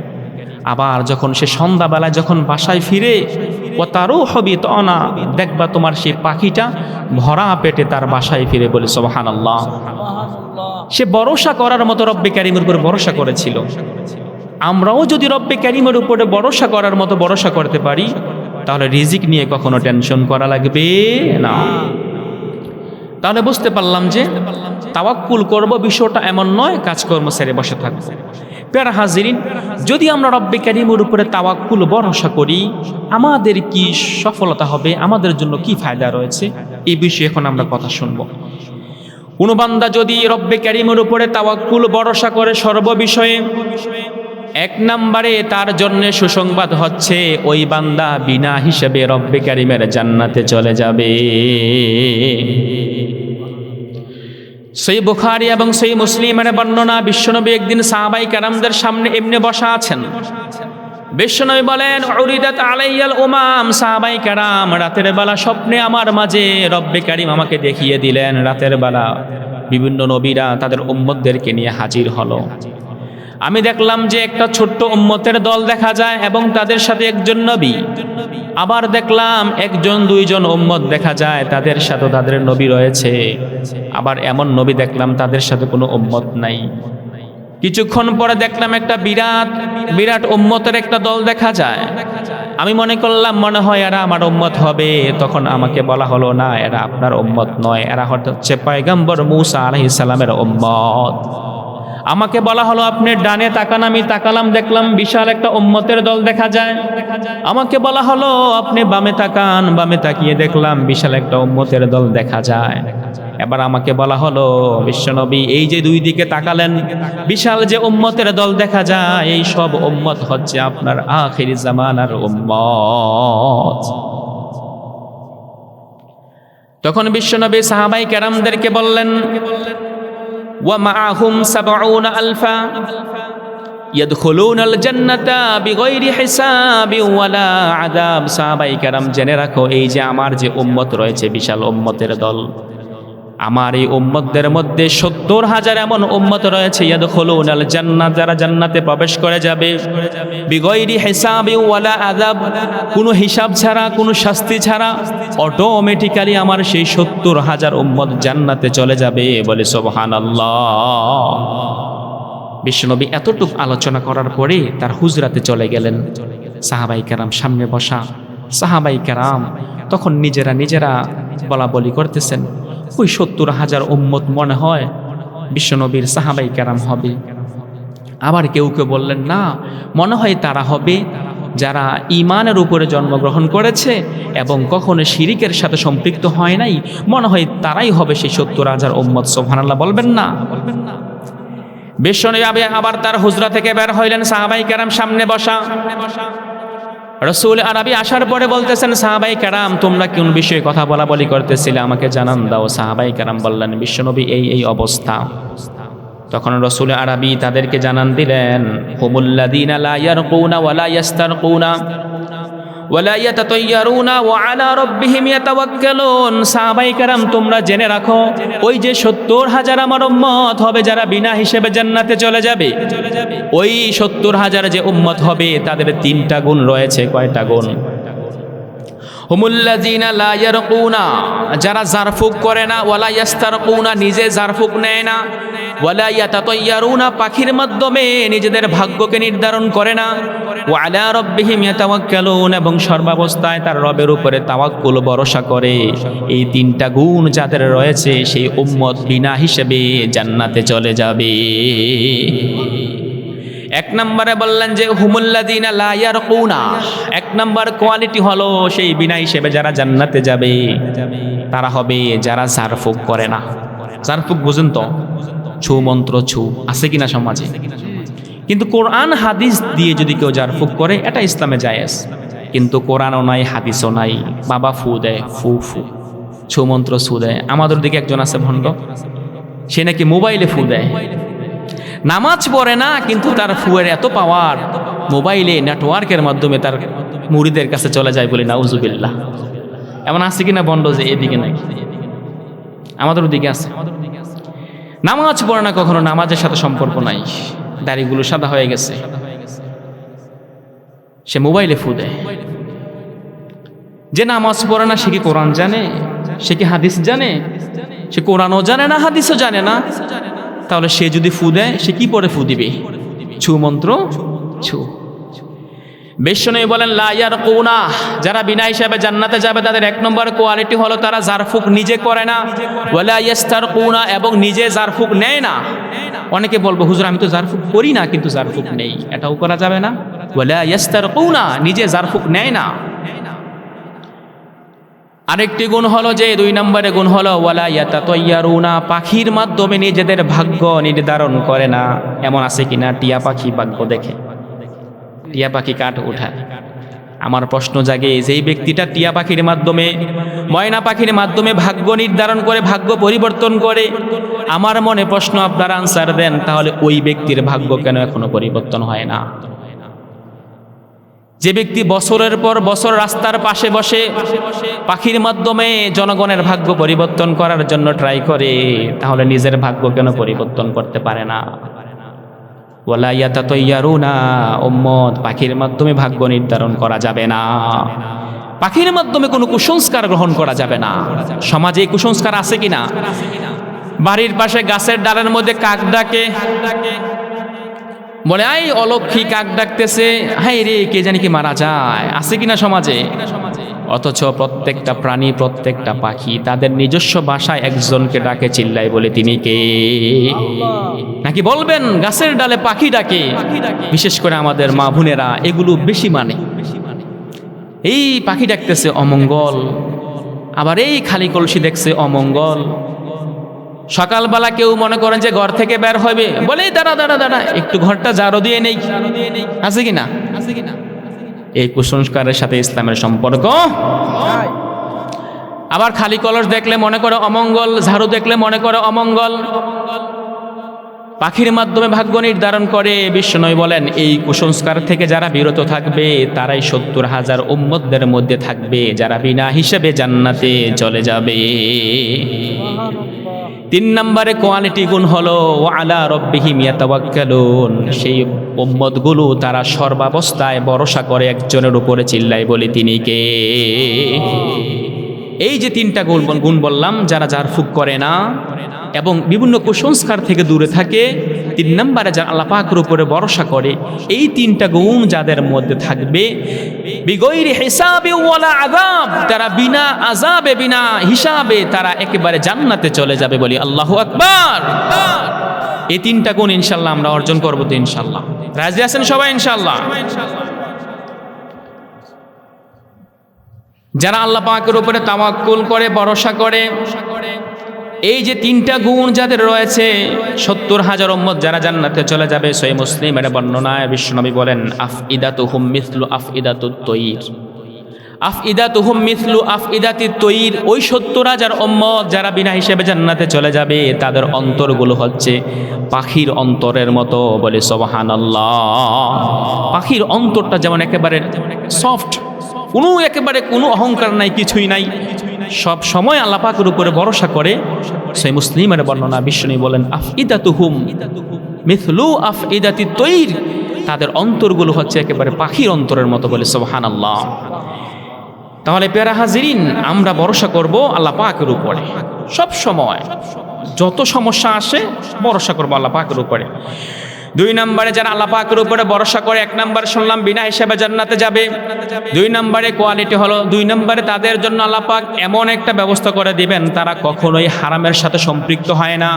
আবার যখন সে সন্ধ্যাবেলায় যখন বাসায় ফিরে, ও তারও হবি তনা, দেখবা তোমার সেই পাখিটা ভরা পেটে তার বাসায় ফিরে। বলে সুবহানাল্লাহ। সে ভরসা করার মতো রব্বে কারীমের উপর ভরসা করেছিল। আমরাও যদি রব্বে কারীমের উপরে ভরসা করার মতো ভরসা করতে পারি, তাহলে রিজিক নিয়ে কখনো টেনশন করা লাগবে না। তাহলে বুঝতে পারলাম যে তাওয়াক্কুল করব বিষয়টা এমন নয় কাজকর্ম ছেড়ে বসে থাকবো। প্রিয় হাজিরিন, যদি আমরা রব্বে কারীমের উপরে তাওয়াক্কুল ভরসা করি, আমাদের কি সফলতা হবে, আমাদের জন্য কি ফায়দা রয়েছে, এই বিষয়ে এখন আমরা কথা শুনব। কোন বান্দা যদি রব্বে কারীমের উপরে তাওয়াক্কুল ভরসা করে সর্ববিষয়ে, এক নম্বরে তার জন্য সুসংবাদ হচ্ছে ওই বান্দা বিনা হিসেবে রব্বে কারীমের জান্নাতে চলে যাবে। সহিহ বুখারী এবং সহিহ মুসলিমের বর্ণনা, বিশ্বনবী একদিন সাহাবায়ে কেরামদের সামনে এমনি বসা আছেন। বিশ্বনবী বলেন, উরিদাত আলাইয়াল উমাম, সাহাবায়ে কেরাম, রাতের বেলা স্বপ্নে আমার মাঝে রব্বে কারীম আমাকে দেখিয়ে দিলেন, রাতের বেলা বিভিন্ন নবীরা তাদের উম্মতদেরকে নিয়ে হাজির হলো। আমি দেখলাম যে একটা ছোট্ট উম্মতের দল দেখা যায় এবং তাদের সাথে একজন নবী। আবার দেখলাম একজন দুইজন উম্মত দেখা যায়, তাদের সাথে তাদের নবী রয়েছে। আবার এমন নবী দেখলাম তাদের সাথে কোনো উম্মত নাই। কিছুক্ষণ পরে দেখলাম একটা বিরাট বিরাট উম্মতের একটা দল দেখা যায়। আমি মনে করলাম মনে হয় এরা আমার উম্মত হবে। তখন আমাকে বলা হলো, না, এরা আপনার উম্মত নয়, এরা হচ্ছে পয়গম্বর মূসা আলাইহিস সালামের উম্মত। আমাকে বলা হলো আপনি ডানে তাকান, আমি তাকালাম, দেখলাম বিশাল একটা উম্মতের দল দেখা যায়। আমাকে বলা হলো আপনি বামে তাকান, বামে তাকিয়ে দেখলাম বিশাল একটা উম্মতের দল দেখা যায়। এবার আমাকে বলা হলো, বিশ্বনবী এই যে দুই দিকে তাকালেন, বিশাল যে উম্মতের দল দেখা যায়, এই সব উম্মত হচ্ছে আপনার আখিরি জামানার উম্মত। তখন বিশ্বনবী সাহাবায়ে কেরামদেরকে বললেন, ওয়া মাআহুম ৭০ আলফা, ইয়াদখুলুনাল জান্নাতা বিগাইরি হিসাবিন ওয়ালা আযাব। সাহাবায়ে কেরাম জেনে রাখো, এই যে আমার যে উম্মত রয়েছে, বিশাল উম্মতের দল, আমার এই উম্মতদের মধ্যে ৭০,০০০ এমন উম্মত রয়েছে, ইয়াদখুলুনাল জান্নাত, যারা জান্নাতে প্রবেশ করে যাবে, বিগাইরি হিসাবিন ওয়ালা আযাব, কোনো হিসাব ছাড়া, কোনো শাস্তি ছাড়া অটোমেটিক্যালি আমার সেই ৭০,০০০ উম্মত জান্নাতে চলে যাবে। বলে সুবহানাল্লাহ। বিশ্বনবী এতটুকু আলোচনা করার পরে তার হুজরাতে চলে গেলেন। সাহাবাই কেরাম সামনে বসা, সাহাবাই কেরাম তখন নিজেরা বলা বলি করতেছেন, ওই ৭০,০০০ উম্মত মনে হয় বিশ্বনবীর সাহাবাই কেরাম হবে। আবার কেউ কেউ বললেন, না, মনে হয় তারা হবে যারা ঈমানের উপরে জন্মগ্রহণ করেছে এবং কখনো শিরিকের সাথে সম্পৃক্ত হয় নাই, মনে হয় তারাই হবে সেই ৭০,০০০ উম্মত। সুবহানাল্লাহ বলবেন না? বিশ্বনবী আবার তার হুজরা থেকে বের হইলেন, সাহাবাই কেরাম সামনে বসা। রাসূল আরবি আসার পরে বলতেছেন, সাহাবাই কেরাম তোমরা কোন বিষয়ে কথা বলা বলি করতেছিলে, আমাকে জানান দাও। সাহাবাই কেরাম বললেন, বিশ্বনবী এই অবস্থা। তখন রাসূল আরবি তাদেরকে জানান দিলেন, হুমুল্লাযীনা লা ইয়ারকুনা ওয়ালা ইয়াস্তারকুনা ওয়ালা ইয়াতাতায়্যারুনা ওয়া আলা রাব্বিহিম ইয়াতাওয়াক্কালুন। সাহাবায়ে কেরাম তোমরা জেনে রাখো, ওই যে ৭০,০০০ আমার উম্মত হবে যারা বিনা হিসেবে জান্নাতে চলে যাবে, ওই ৭০,০০০ যে উম্মত হবে তাদের ৩টা গুণ রয়েছে। কয়টা গুণ? হুমুল্লাযীনা লা ইয়ারকুনা, যারা জারফুক করে না, ওয়ালা ইয়াস্তারকুনা, নিজে জারফুক নেয় না, ওয়ালা ইয়াতাতায়্যারুনা, পাখির মাধ্যমে নিজেদের ভাগ্যকে নির্ধারণ করে না, ওয়া আলা রাব্বিহিম ইয়াতাওয়াক্কালুন, এবং সর্বাবস্থায় তার রবের উপরে তাওয়াক্কুল ভরসা করে। এই 3টা গুণ যাদের রয়েছে সেই উম্মত বিনা হিসেবে জান্নাতে চলে যাবে। 1 নম্বরে বললেন যে হুমুল্লাযীনা লা ইয়ারকুনা, 1 নম্বর কোয়ালিটি হলো সেই বিনা হিসেবে যারা জান্নাতে যাবে তারা হবে যারা জারফুক করে না। জারফুক বুঝেন তো? ছু মন্ত্র, ছু আছে কিনা সমাজে? কিন্তু কোরআন হাদিস দিয়ে যদি কেউ জারফুক করে এটা ইসলামে জায়েজ, কিন্তু কোরআনও নাই, হাদিসও নাই, বাবা ফু দেয়, ফু ছু মন্ত্র ছু দেয়। আমাদের দিকে একজন আছে ভণ্ড, সে নাকি মোবাইলে ফু দেয়, নামাজ পড়ে না কিন্তু তার ফুয়ের এত পাওয়ার, মোবাইলে নেটওয়ার্কের মাধ্যমে তার মুরিদের কাছে চলে যায়। বলি নাউজুবিল্লাহ। এমন আছে কিনা বন্ড যে এদিকে নাই? আমাদের দিকে আছে। নামাজ পড়ে না, কখনো নামাজের সাথে সম্পর্ক নাই, দাড়িগুলো সাদা হয়ে গেছে, সে মোবাইলে ফু দেয়। যে নামাজ পড়ে না সে কি কোরআন জানে? সে কি হাদিস জানে? সে কোরআনও জানে না, হাদিসও জানে না। তাহলে সে যদি ফু দেয় সে কি পরে ফু দিবে? ছু মন্ত্র, ছু। বিশ্বনবী বলেন লা ইয়ারকুনা, যারা বিনা হিসাবে জান্নাতে যাবে তাদের 1 নম্বর কোয়ালিটি হলো তারা জারফুক নিজে করে না, ওয়ালা ইয়াস্তারকুনা, এবং নিজে জারফুক নেয় না। অনেকে বলবো হুজুর আমি তো জারফুক করি না কিন্তু জারফুক নেই, এটাও করা যাবে না। ওয়ালা ইয়াস্তারকুনা, নিজে জারফুক নেয় না। আরেকটি গুণ হলো যে 2 নম্বরে গুণ হলো ওয়ালা ইয়াতাতায়্যারুনা, পাখির মাধ্যমে নিজেদের ভাগ্য নির্ধারণ করে না। এমন আছে কিনা টিয়া পাখি ভাগ্য দেখে? টিয়া পাখি কাঠ উঠায়। আমার প্রশ্ন জাগে, যেই ব্যক্তিটা টিয়া পাখির মাধ্যমে, ময়না পাখির মাধ্যমে ভাগ্য নির্ধারণ করে, ভাগ্য পরিবর্তন করে, আমার মনে প্রশ্ন, আপনারা আনসার দেন, তাহলে ওই ব্যক্তির ভাগ্য কেন এখনো পরিবর্তন হয় না? যে ব্যক্তি বছরের পর বছর রাস্তার পাশে বসে পাখির মাধ্যমে জনগণের ভাগ্য পরিবর্তন করার জন্য ট্রাই করে, তাহলে নিজের ভাগ্য কেন পরিবর্তন করতে পারে না? ওয়ালা ইয়াতাতায়্যারুনা, উম্মত পাখির মাধ্যমে ভাগ্য নির্ধারণ করা যাবে না। পাখির মাধ্যমে কোনো কুসংস্কার গ্রহণ করা যাবে না। সমাজে কুসংস্কার আছে কিনা? বাড়ির পাশে গাছের ডালের মধ্যে কাক ডাকে, বলে আই অলক্ষী কাক ডাকতেছে, হাই রে কে জানি কি মারা যায়, আছে কিনা সমাজে? অথচ প্রত্যেকটা প্রাণী, প্রত্যেকটা পাখি তাদের নিজস্ব ভাষায় একজনকে ডাকে, চিল্লায়, বলে তিনি কে? নাকি বলবেন গাছের ডালে পাখি ডাকে? বিশেষ করে আমাদের মা বোনেরা এগুলো বেশি মানে। এই পাখি ডাকতেছে অমঙ্গল, আবার এই খালি কলসি দেখছে অমঙ্গল। সকালবেলা কেউ মনে করেন যে ঘর থেকে বের হবে, বলে দাঁড়া দাঁড়া দাঁড়া একটু ঘরটা ঝাড়ু দিয়ে নেই, আছে কিনা? এই কুসংস্কারের সাথে ইসলামের সম্পর্ক। আবার খালি কলস দেখলে মনে করে অমঙ্গল, ঝাড়ু দেখলে মনে করে অমঙ্গল। পাখির মাধ্যমে ভাগ্য নির্ধারণ করে। বিশ্বনবী বলেন এই কুসংস্কার থেকে যারা বিরত থাকবে তারাই ৭০,০০০ উম্মতদের মধ্যে থাকবে যারা বিনা হিসেবে জান্নাতে চলে যাবে। ৩ নম্বরে কোয়ালিটি গুণ হলো ওয়ালা রব্বিহিম ইয়াতাওয়াক্কালুন, সেই উম্মতগুলো তারা সর্বাবস্থায় ভরসা করে একজনের উপরে, চিল্লাই বলি তিনি কে? এই যে ৩টা গুণ বললাম, যারা ঝাড়ফুঁক করে না এবং বিভিন্ন কুসংস্কার থেকে দূরে থাকে, ৩ নম্বরে যারা আল্লাহ পাকের উপরে ভরসা করে, এই ৩টা গুণ যাদের মধ্যে থাকবে, বিগৈরি হিসাবে ওয়ালা আযাব, তারা বিনা আযাবে বিনা হিসাবে তারা একেবারে জান্নাতে চলে যাবে। বলি আল্লাহু আকবার। এই 3টা গুণ ইনশাআল্লাহ আমরা অর্জন করব তো ইনশাআল্লাহ। রাজি আছেন সবাই ইনশাআল্লাহ? যারা আল্লাহ পাকের উপরে তাওয়াক্কুল করে, ভরসা করে, এই যে 3টা গুণ যাদের রয়েছে, ৭০,০০০ উম্মত যারা জান্নাতে চলে যাবে। সহিহ মুসলিমের বর্ণনায় বিশ্বনবী বলেন আফইদাতুহুম মিসলু আফইদাতুত তয়ির, আফইদাতুহুম মিসলু আফইদাতিত তয়ির। ওই ৭০,০০০ উম্মত যারা বিনা হিসেবে জান্নাতে চলে যাবে, তাদের অন্তরগুলো হচ্ছে পাখির অন্তরের মতো। বলে সুবহানাল্লাহ। পাখির অন্তরটা যেমন একেবারে সফট, একেবারে কোনো অহংকার নাই, কিছুই নাই, সব সময় আল্লাহ পাকের উপরে ভরসা করে। সহিহ মুসলিমের বর্ণনা বিশ্বনবী বলেন আফইদাতুহুম মিসলু আফইদাতিত তয়ির, তাদের অন্তরগুলো হচ্ছে একেবারে পাখির অন্তরের মতো। বলে সুবহানাল্লাহ। তাহলে প্যারা হাজিরিন, আমরা ভরসা করব আল্লাহ পাকের উপরে সব সময়। যত সমস্যা আসে ভরসা করব আল্লাহ পাকের উপরে। 2 নম্বরে যারা আল্লাহ পাকের উপরে ভরসা করে, 1 নম্বরে শুনলাম বিনা হিসাবে জান্নাতে যাবে। 2 নম্বরে কোয়ালিটি হলো, 2 নম্বরে তাদের জন্য আল্লাহ পাক এমন একটা ব্যবস্থা করে দিবেন, তারা কখনোই হারামের সাথে সম্পৃক্ত হয় না।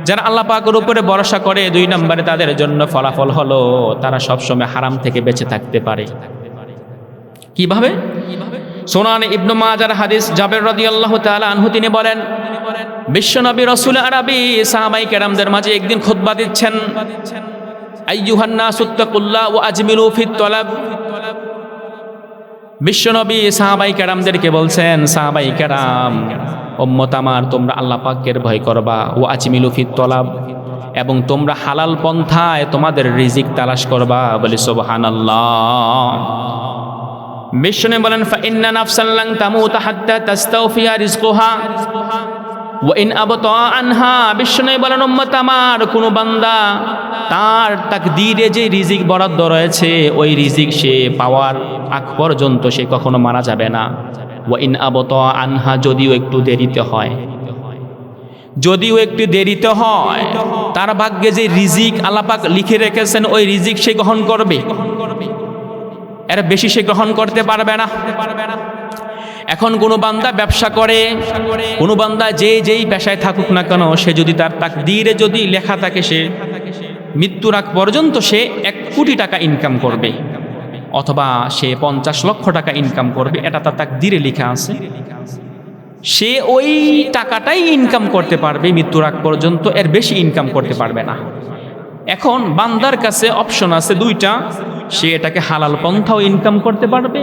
যারা আল্লাহ পাকের উপরে ভরসা করে, 2 নম্বরে তাদের জন্য ফলাফল হলো তারা সবসময় হারাম থেকে বেঁচে থাকতে পারে। কিভাবে? সুনান ইবনে মাজার হাদিস, জাবের রাদিয়াল্লাহু তাআলা আনহু তিনি বলেন, বিশ্বনবী রাসূল আরবি সাহাবায়ে কেরামদের মাঝে একদিন খুতবা দিচ্ছেন, আইয়ুহান নাসুত্তাকুল্লাহ ওয়া আজমিলু ফিত তলাব। বিশ্বনবী সাহাবায়ে কেরামদেরকে বলছেন, সাহাবায়ে কেরাম, উম্মত আমার, তোমরা আল্লাহ পাকের ভয় করবা, ওয়া আজমিলু ফিত তলাব, এবং তোমরা হালাল পন্থায় তোমাদের রিজিক তালাশ করবা। বলি সুবহানাল্লাহ। বিশ্বনবী বলেন ফাইন্না নাফসান লান তামুতা হাত্তা তাস্তাওফিয়া রিজকুহা ওয়া ইন আবতা আনহা। বিশ্বনবী বলেন উম্মত আমার, কোন বান্দা তার তাকদীরে যে রিজিক বরাদ্দ রয়েছে, ওই রিজিক সে পাওয়ার আগ পর্যন্ত সে কখনো মারা যাবে না। ওয়া ইন আবতা আনহা, যদিও একটু দেরিতে হয়, যদিও একটু দেরিতে হয়, তার ভাগ্যে যে রিজিক আল্লাহ পাক লিখে রেখেছেন, ওই রিজিক সে গ্রহণ করবে, এর বেশি সে গ্রহণ করতে পারবে না। এখন কোনো বান্দা ব্যবসা করে, কোনো বান্দা যেই পেশায় থাকুক না কেন, সে যদি তার তাকদীরে যদি লেখা থাকে সে মৃত্যুর আগ পর্যন্ত সে 1 কোটি টাকা ইনকাম করবে, অথবা সে 50 লক্ষ টাকা ইনকাম করবে, এটা তার তাকদীরে লেখা আছে, সে ওই টাকাটাই ইনকাম করতে পারবে মৃত্যুর আগ পর্যন্ত, এর বেশি ইনকাম করতে পারবে না। এখন বান্দার কাছে অপশন আছে 2টা, সে এটাকে হালাল পন্থাও ইনকাম করতে পারবে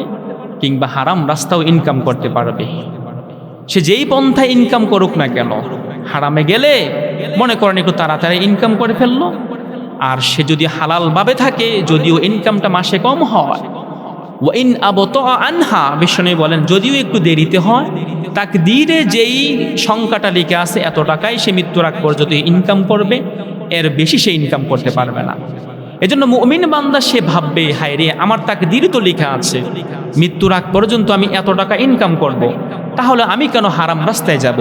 কিংবা হারাম রাস্তাও ইনকাম করতে পারবে। সে যেই পন্থায় ইনকাম করুক না কেন, হারামে গেলে মনে করেন একটু তাড়াতাড়ি ইনকাম করে ফেললো, আর সে যদি হালালভাবে থাকে, যদিও ইনকামটা মাসে কম হয়, ওয়া ইন আবতা আনহা, বিশ্বনবী বলেন যদিও একটু দেরিতে হয়, তাকদীরে যেই সংখ্যাটা লিখে আছে এত টাকাই সে মৃত্যুর আগ পর্যন্ত ইনকাম করবে, এর বেশি সে ইনকাম করতে পারবে না। এজন্য মুমিন বান্দা সে ভাববে, হায় রে, আমার তাকদীরে তো লেখা আছে মৃত্যুর আগ পর্যন্ত আমি এত টাকা ইনকাম করব, তাহলে আমি কেন হারাম রাস্তায় যাব?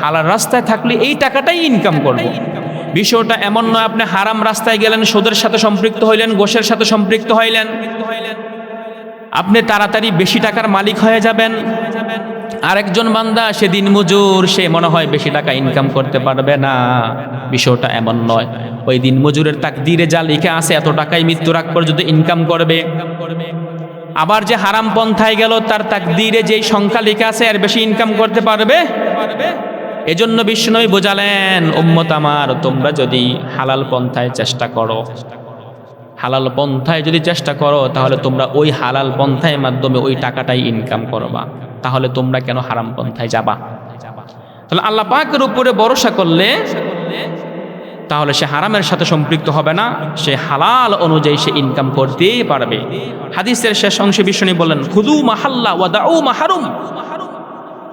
হালাল রাস্তায় থাকলে এই টাকাটাই ইনকাম করব। বিষয়টা এমন নয় আপনি হারাম রাস্তায় গেলেন, সুদের সাথে সম্পৃক্ত হইলেন, ঘোষের সাথে সম্পৃক্ত হইলেন, আপনি তাড়াতাড়ি বেশি টাকার মালিক হয়ে যাবেন। আরেকজন বান্দা সে দিন মজুর, সে মনে হয় বেশি টাকা ইনকাম করতে পারবে না। বিষয়টা এমন নয়, ওই দিন মজুরের তাকদীরে যা লেখা আছে এত টাকাই মৃত্যুর আগ পর্যন্ত ইনকাম করবে। আবার যে হারাম পন্থায় গেল, তার তাকদীরে যেই সংখ্যা লেখা আছে এর বেশি ইনকাম করতে পারবে। এজন্য বিশ্বনবী বোঝালেন, উম্মত আমার, তোমরা যদি হালাল পন্থায় চেষ্টা করো, হালাল পন্থায় যদি চেষ্টা করো, তাহলে তোমরা ওই হালাল পন্থায় মাধ্যমে ওই টাকাটাই ইনকাম করবা, তাহলে তোমরা কেন হারাম পন্থায় যাবা? তাহলে আল্লাহ পাকের উপরে ভরসা করলে তাহলে সে হারামের সাথে সম্পৃক্ত হবে না, সে হালাল অনুযায়ী সে ইনকাম করতেই পারবে। হাদিসের শেষ অংশে বিষ্ণু বলেন, খুদু মাহাল্লা ওয়া দাউ মাহারুম।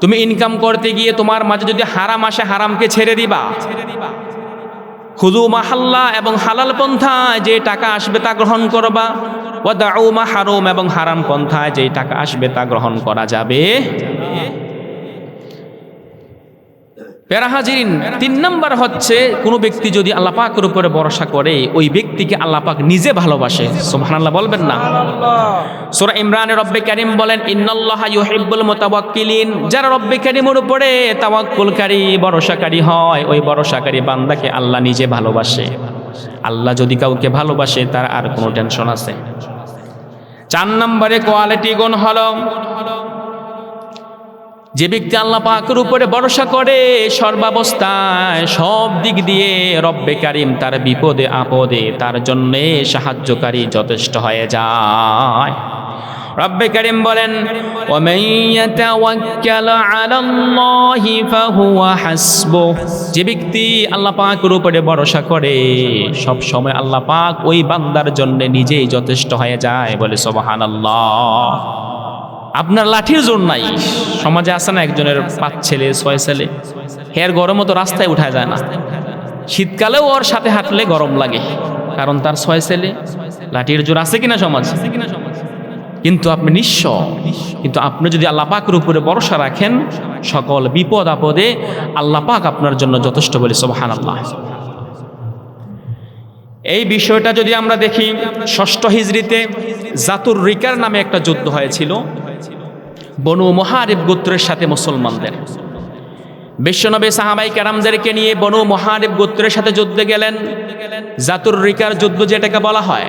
তুমি ইনকাম করতে গিয়ে তোমার মাঝে যদি হারাম আসে, হারামকে ছেড়ে দিবা। খুদু মাহাল্লা এবং হালাল পন্থায় যে টাকা আসবে তা গ্রহণ করবা, ওয়া দাউ মাহারুম এবং হারাম পন্থায় যে টাকা আসবে তা গ্রহণ করা যাবে। প্যারা হাজিরিন, 3 নম্বর হচ্ছে কোনো ব্যক্তি যদি আল্লাহ পাকের উপরে ভরসা করে, ওই ব্যক্তিকে আল্লাহ পাক নিজে ভালোবাসে। সুবহানাল্লাহ বলবেন না? সূরা ইমরানে রব্বে কারীম বলেন, ইন্নাল্লাহা ইউহিব্বুল মুতাওয়াক্কিলিন। যারা রব্বে কারীমের উপরে তাওয়াক্কুলকারী, ভরসাকারী হয়, ওই ভরসাকারী বান্দাকে আল্লাহ নিজে ভালোবাসে। আল্লাহ যদি কাউকে ভালোবাসে, তার আর কোনো টেনশন আছে? 4 নম্বরে কোয়ালিটি গুণ হলো, যে ব্যক্তি আল্লাহ পাকের উপরে ভরসা করে সর্বাবস্থায় সব দিক দিয়ে, রব্বে কারীম তার বিপদে আপদে তার জন্য সাহায্যকারী যথেষ্ট হয়ে যায়। রব্বে কারীম বলেন, ওয়ামান ইয়াতাওয়াক্কাল আলাল্লাহি ফাহুয়া হাসবুহ। যে ব্যক্তি আল্লাহ পাকের উপরে ভরসা করে, সব সময় আল্লাহ পাক ওই বান্দার জন্য নিজেই যথেষ্ট হয়ে যায়। বলে সুবহানাল্লাহ। আপনার লাঠির জোর নাই। সমাজে আছে না একজনের 5 ছেলে 6 ছেলে, হের গরমও তো রাস্তায় উঠায় যায় না। শীতকালেও ওর সাথে হাঁটলে গরম লাগে, কারণ তার 6 ছেলে। লাঠির জোর আছে কিনা সমাজ? কিন্তু আপনি নিঃস্ব। কিন্তু আপনি যদি আল্লাহ পাকের উপরে ভরসা রাখেন, সকল বিপদ আপদে আল্লাহ পাক আপনার জন্য যথেষ্ট। বলে সুবহানাল্লাহ। এই বিষয়টা যদি আমরা দেখি, 6ষ্ঠ হিজরিতে জাতুর রিকার নামে একটা যুদ্ধ হয়েছিল বনু মুহারিব গোত্রের সাথে মুসলমানদের। বিশ্বনবী সাহাবাই কেরামদেরকে নিয়ে বনু মুহারিব গোত্রের সাথে যুদ্ধে গেলেন। জাতুর রিকার যুদ্ধ যেটাকে বলা হয়।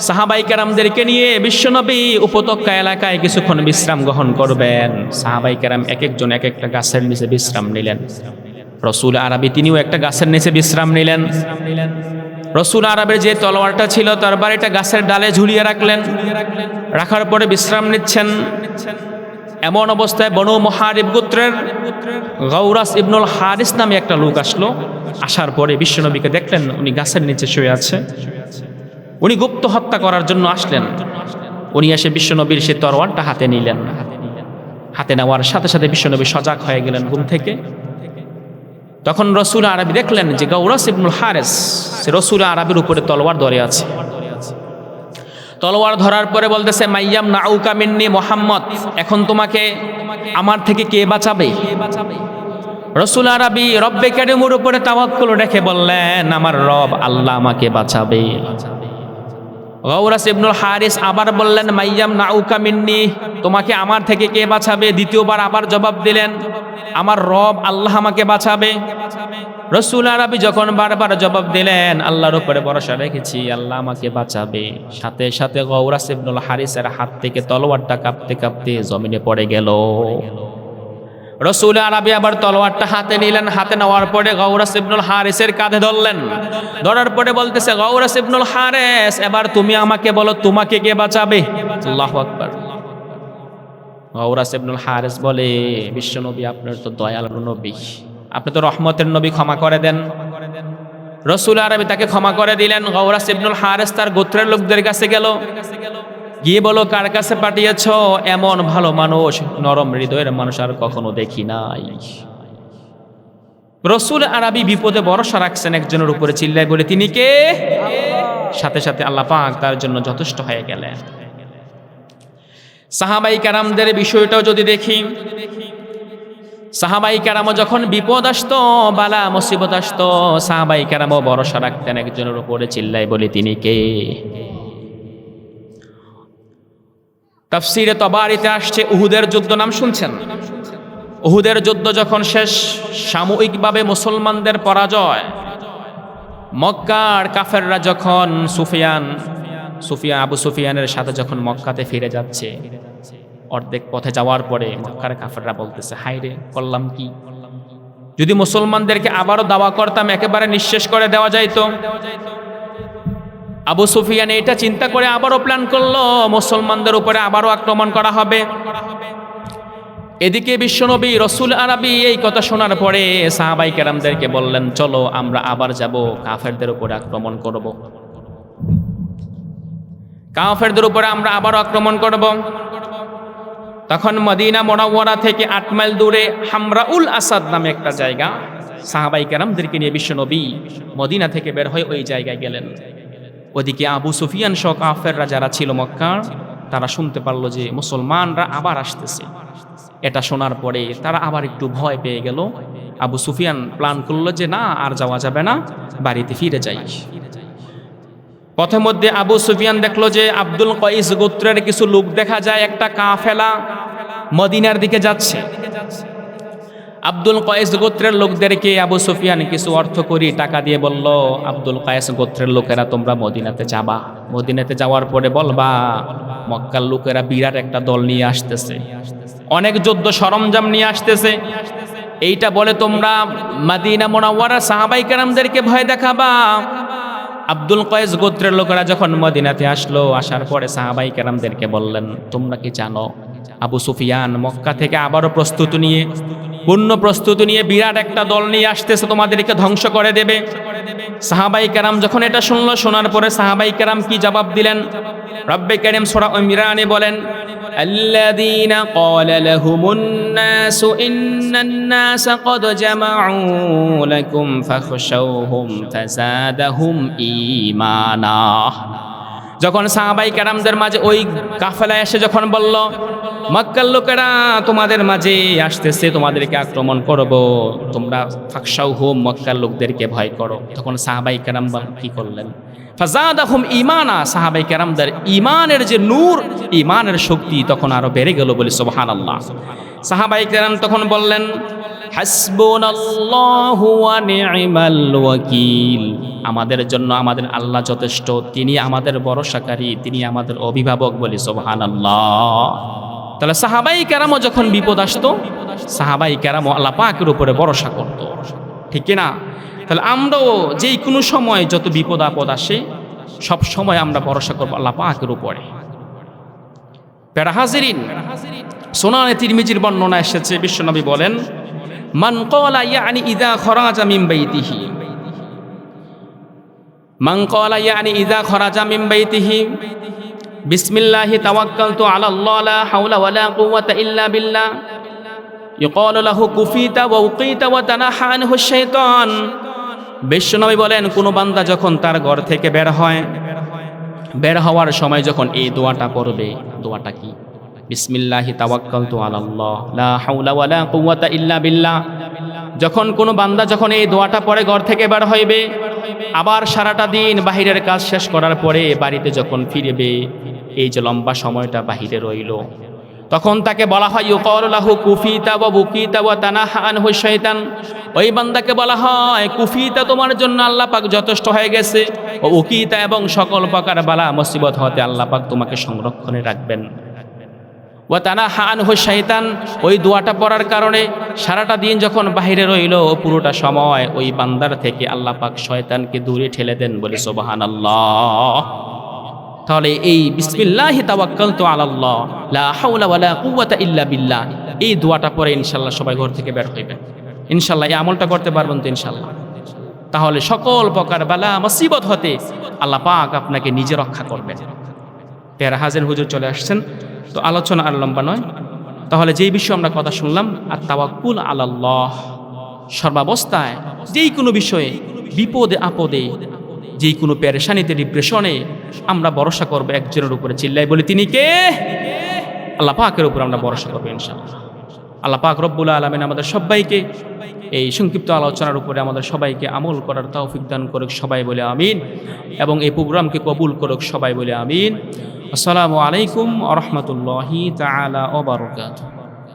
সাহাবাই কেরামদেরকে নিয়ে বিশ্বনবী উপত্যকা এলাকায় কিছুক্ষণ বিশ্রাম গ্রহণ করবেন। সাহাবাই কেরাম এক একজন এক একটা গাছের নিচে বিশ্রাম নিলেন। রসুল আরবি তিনিও একটা গাছের নিচে বিশ্রাম নিলেন। রসুল আরবের যে তলোয়ারটা ছিল, তার বাড়িটা গাছের ডালে ঝুলিয়ে রাখলেন। রাখার পরে বিশ্রাম নিচ্ছেন। এমন অবস্থায় বনু মুহারিব গোত্রের গাওরাস ইবনুল হারিস নামে একটা লোক আসলো। আসার পরে বিশ্বনবীকে দেখলেন উনি গাছের নিচে শুয়ে আছে। উনি গুপ্ত হত্যা করার জন্য আসলেন। উনি এসে বিশ্বনবীর সে তরোয়ারটা হাতে নিলেন। হাতে নেওয়ার সাথে সাথে বিশ্বনবী সজাগ হয়ে গেলেন ঘুম থেকে। তখন রসুল আরবি দেখলেন যে গাওরাস ইবনুল হারিস সে রসুল আরবির উপরে তলোয়ার ধরে আছে। তলোয়ার ধরার পরে বলতেছে, মাইয়াম নাউকা মিন্নি মুহাম্মদ, এখন তোমাকে আমার থেকে কে বাঁচাবে? রসুল আরবি রব্বে কারীমের উপরে তাওয়াক্কুল রেখে বললেন, আমার রব আল্লাহ আমাকে বাঁচাবে। গাওরাস ইবনুল হারিস আবার বললেন, মাইয়াম নাউকা মিন্নি, তোমাকে আমার থেকে কে বাঁচাবে? দ্বিতীয়বার আবার জবাব দিলেন, আমার রব আল্লাহ আমাকে বাঁচাবে। রসুল আরবি যখন বারবার জবাব দিলেন, আল্লাহর উপরে ভরসা রেখেছি, আল্লাহ আমাকে বাঁচাবে, সাথে সাথে গাওরাস ইবনুল হারিসের হাত থেকে তলোয়ারটা কাঁপতে কাঁপতে জমিনে পড়ে গেল। রসুল আরবি আবার তলোয়ারটা হাতে নিলেন। হাতে নেওয়ার পরে গাওরাস ইবনুল হারিসের কাঁধে ধরলেন। ধরার পরে বলতেছে, গাওরাস ইবনুল হারিস, এবার তুমি আমাকে বলো, তোমাকে কে বাঁচাবে? আল্লাহু আকবার। গাওরাস ইবনুল হারিস বলে, বিশ্বনবী আপনার তো দয়াল নবী, আপনি তো রহমতের নবী, ক্ষমা করে দেন। রসুল আরবি তাকে ক্ষমা করে দিলেন। গাওরাস ইবনুল হারিস তার গোত্রের লোকদের কাছে গেল, গিয়ে বলো, কার কাছে পাঠিয়েছ? এমন ভালো মানুষ, নরম হৃদয়ের মানুষ আর কখনো দেখি নাই। রসুল আরবি বিপদে ভরসা রাখছেন একজনের উপরে, চিল্লায় বলে, তিনি কে? সাথে সাথে আল্লাহ পাক তার জন্য যথেষ্ট হয়ে গেলেন। সাহাবাই কেরামদের বিষয়টাও যদি দেখি, সাহাবাই কেরামও যখন বিপদ আসতো, বালা মুসিবত আসতো, সাহাবাই কেরামও ভরসা রাখতেন একজনের উপরে, চিল্লায় বলে, তিনি কে? তাফসীরে তাবারিতে আসছে উহুদের যুদ্ধ, নাম শুনছেন? উহুদের যুদ্ধ যখন শেষ, সাময়িকভাবে মুসলমানদের পরাজয়, মক্কার কাফেররা যখন আবু সুফিয়ানের সাথে যখন মক্কাতে ফিরে যাচ্ছে, অর্ধেক পথে যাওয়ার পরে মক্কার কাফেররা বলতেছে, হায়রে করলাম কি, যদি মুসলমানদেরকে আবারও দাওয়া করতাম একেবারে নিঃশেষ করে দেওয়া যাইতো। আবু সুফিয়ান এটা চিন্তা করে আবারও প্ল্যান করলো, মুসলমানদের উপরে আবারও আক্রমণ করা হবে। এদিকে বিশ্বনবী রসুল আরবি এই কথা শোনার পরে সাহাবাই কেরামদেরকে বললেন, চলো আমরা আবার যাব, কাফেরদের উপরে আক্রমণ করব। কাফেরদের উপরে আমরা আবার আক্রমণ করব। তখন মদিনা মুনাওয়ারা থেকে 8 মাইল দূরে হামরাউল আসাদ নামে একটা জায়গা, সাহাবাই কেরামদেরকে নিয়ে বিশ্বনবী মদিনা থেকে বের হয়ে ওই জায়গায় গেলেন। ওদিকে আবু সুফিয়ান সহ কাফেররা যারা ছিল মক্কার, তারা শুনতে পারলো যে মুসলমানরা আবার আসতেছে। এটা শোনার পরে তারা আবার একটু ভয় পেয়ে গেল। আবু সুফিয়ান প্ল্যান করলো যে না, আর যাওয়া যাবে না, বাড়িতে ফিরে যাই। পথের মধ্যে আবু সুফিয়ান দেখলো যে আব্দুল কয়েস গোত্রের কিছু লোক দেখা যায়, একটা কাফেলা মদিনার দিকে যাচ্ছে। আব্দুল কয়েস গোত্রের লোকদেরকে আবু সুফিয়ান কিছু অর্থ করি টাকা দিয়ে বলল, আব্দুল কয়েস গোত্রের লোকেরা তোমরা মদিনাতে যাবা, মদিনাতে যাওয়ার পরে বলবা মক্কার লোকেরা বিরাট একটা দল নিয়ে আসতেছে, অনেক যুদ্ধ সরঞ্জাম নিয়ে আসতেছে, এইটা বলে তোমরা মদিনা মুনাওয়ারা সাহাবাই কেরামদেরকে ভয় দেখাবা। আব্দুল কয়েস গোত্রের লোকেরা যখন মদিনাতে আসলো, আসার পরে সাহাবাই কেরামদেরকে বললেন, তোমরা কি জানো আবু সুফিয়ান মক্কা থেকে আবারও পূর্ণ প্রস্তুতি নিয়ে বিরাট একটা দল নিয়ে আসতেছে, তোমাদেরকে ধ্বংস করে দেবে। সাহাবাই কেরাম যখন এটা শুনলো, শোনার পরে সাহাবাই কেরাম কি জবাব দিলেন? রব্বে কারীম সূরা ইমরানে বলেন, الذين قال لهم الناس إن الناس قد جمعوا لكم فاخشوهم فزادهم إيمانا। যখন সাহাবাই কেরামদের মাঝে ওই কাফেলা এসে যখন বলল মক্কার লোকেরা তোমাদের মাঝে আসতেছে, তোমাদেরকে আক্রমণ করব, তোমরা ফাখশাউহুম মক্কার লোকদেরকে ভয় করো, তখন সাহাবাই কেরাম কি করলেন? ফাজাদাহুম ঈমানা, সাহাবাই কেরামদের ঈমানের যে নূর, ঈমানের শক্তি তখন আরো বেড়ে গেল বলে সুবহানাল্লাহ। সাহাবাই কেরাম তখন বললেন, হাসবুনাল্লাহু ওয়া নি'মাল ওয়াকিল, আমাদের জন্য আমাদের আল্লাহ যথেষ্ট, তিনি আমাদের ভরসাকারী, তিনি আমাদের অভিভাবক বলে সুবহানাল্লাহ। তাহলে সাহাবাই কেরামও যখন বিপদ আসতো, সাহাবাই কেরামও আল্লাহ পাকের উপরে ভরসা করত, ঠিক কিনা? তাহলে আমরাও যেই কোনো সময় যত বিপদ আপদ আসে, সব সময় আমরা ভরসা করবো আল্লাহ পাকের উপরে। প্যারা হাজিরিন, সুনানে তিরমিজির বর্ণনা এসেছে, বিশ্বনবী বলেন, মান ক্বালা ইয়ানি ইযা খরাজা মিন বাইতিহি, মান ক্বালা ইয়ানি ইযা খরাজা মিন বাইতিহি বিসমিল্লাহি তাওয়াক্কালতু আলাল্লাহ লা হাওলা ওয়ালা কুওয়াতা ইল্লা বিল্লাহ ইউকালু লাহু কুফিতা ওয়া উকিতা ওয়া তানাহা আনহু শাইতান। বিশ্বনবী বলেন, কোনো বান্দা যখন তার ঘর থেকে বের হয়, বের হওয়ার সময় যখন এই দোয়াটা পড়বে, দোয়াটা কি? বিসমিল্লাহি তাওয়াক্কালতু আলাল্লাহ লা হাওলা ওয়ালা কুওয়াতা ইল্লা বিল্লাহ। যখন কোনো বান্দা যখন এই দোয়াটা পড়ে ঘর থেকে বের হইবে, আবার সারাটা দিন বাহিরের কাজ শেষ করার পরে বাড়িতে যখন ফিরবে, এই যে লম্বা সময়টা বাহিরে রইল, তখন তাকে বলা হয় ইউকালু লাহু কুফিতা ওয়া বুকিতা ওয়া তানাহা আনহু শাইতান। ওই বান্দাকে বলা হয় কুফিতা, তোমার জন্য আল্লাহ পাক যথেষ্ট হয়ে গেছে, ও উকিতা, এবং সকল প্রকার বালা মুসিবত হতে আল্লাহ পাক তোমাকে সংরক্ষণে রাখবেন। ওয়া তানাহা আনহু শাইতান, ওই দোয়াটা পড়ার কারণে সারাটা দিন যখন বাহিরে রইল, পুরোটা সময় ওই বান্দার থেকে আল্লাহ পাক শয়তানকে দূরে ঠেলে দেন বলে সুবহানাল্লাহ। তাহলে এই বিসমিল্লাহি তাওয়াক্কালতু আলাল্লাহ লা হাওলা ওয়ালা কুওয়াতা ইল্লা বিল্লাহ, এই দোয়াটা পরে ইনশাআল্লাহ সবাই ঘর থেকে বের হইবেন। ইনশাআল্লাহ এই আমলটা করতে পারবেন তো ইনশাআল্লাহ? তাহলে সকল প্রকার বালা মুসিবত হতে আল্লাহ পাক আপনাকে নিজে রক্ষা করবেন। প্যারা হাজির হুজুর চলে আসছেন, তো আলোচনা আর লম্বা নয়। তাহলে যেই বিষয়ে আমরা কথা শুনলাম, আর তাওয়াক্কুল আলাল্লাহ, সর্বাবস্থায় যেই কোনো বিষয়ে, বিপদে আপদে, যেই কোনো পেরেশানিতে, ডিপ্রেশনে আমরা ভরসা করবো একজনের উপরে, চিল্লাই বলি তিনি কে? আল্লাহ পাকের উপর আমরা ভরসা করবো ইনশাআল্লাহ। আল্লাহ পাক রব্বুল আলামিন আমাদের সবাইকে এই সংক্ষিপ্ত আলোচনার উপরে আমাদের সবাইকে আমল করার তৌফিক দান করুক, সবাই বলে আমিন, এবং এই প্রোগ্রামকে কবুল করুক, সবাই বলে আমিন। আসসালামু আলাইকুম ওয়া রাহমাতুল্লাহি তাআলা ওয়া বারাকাতুহু।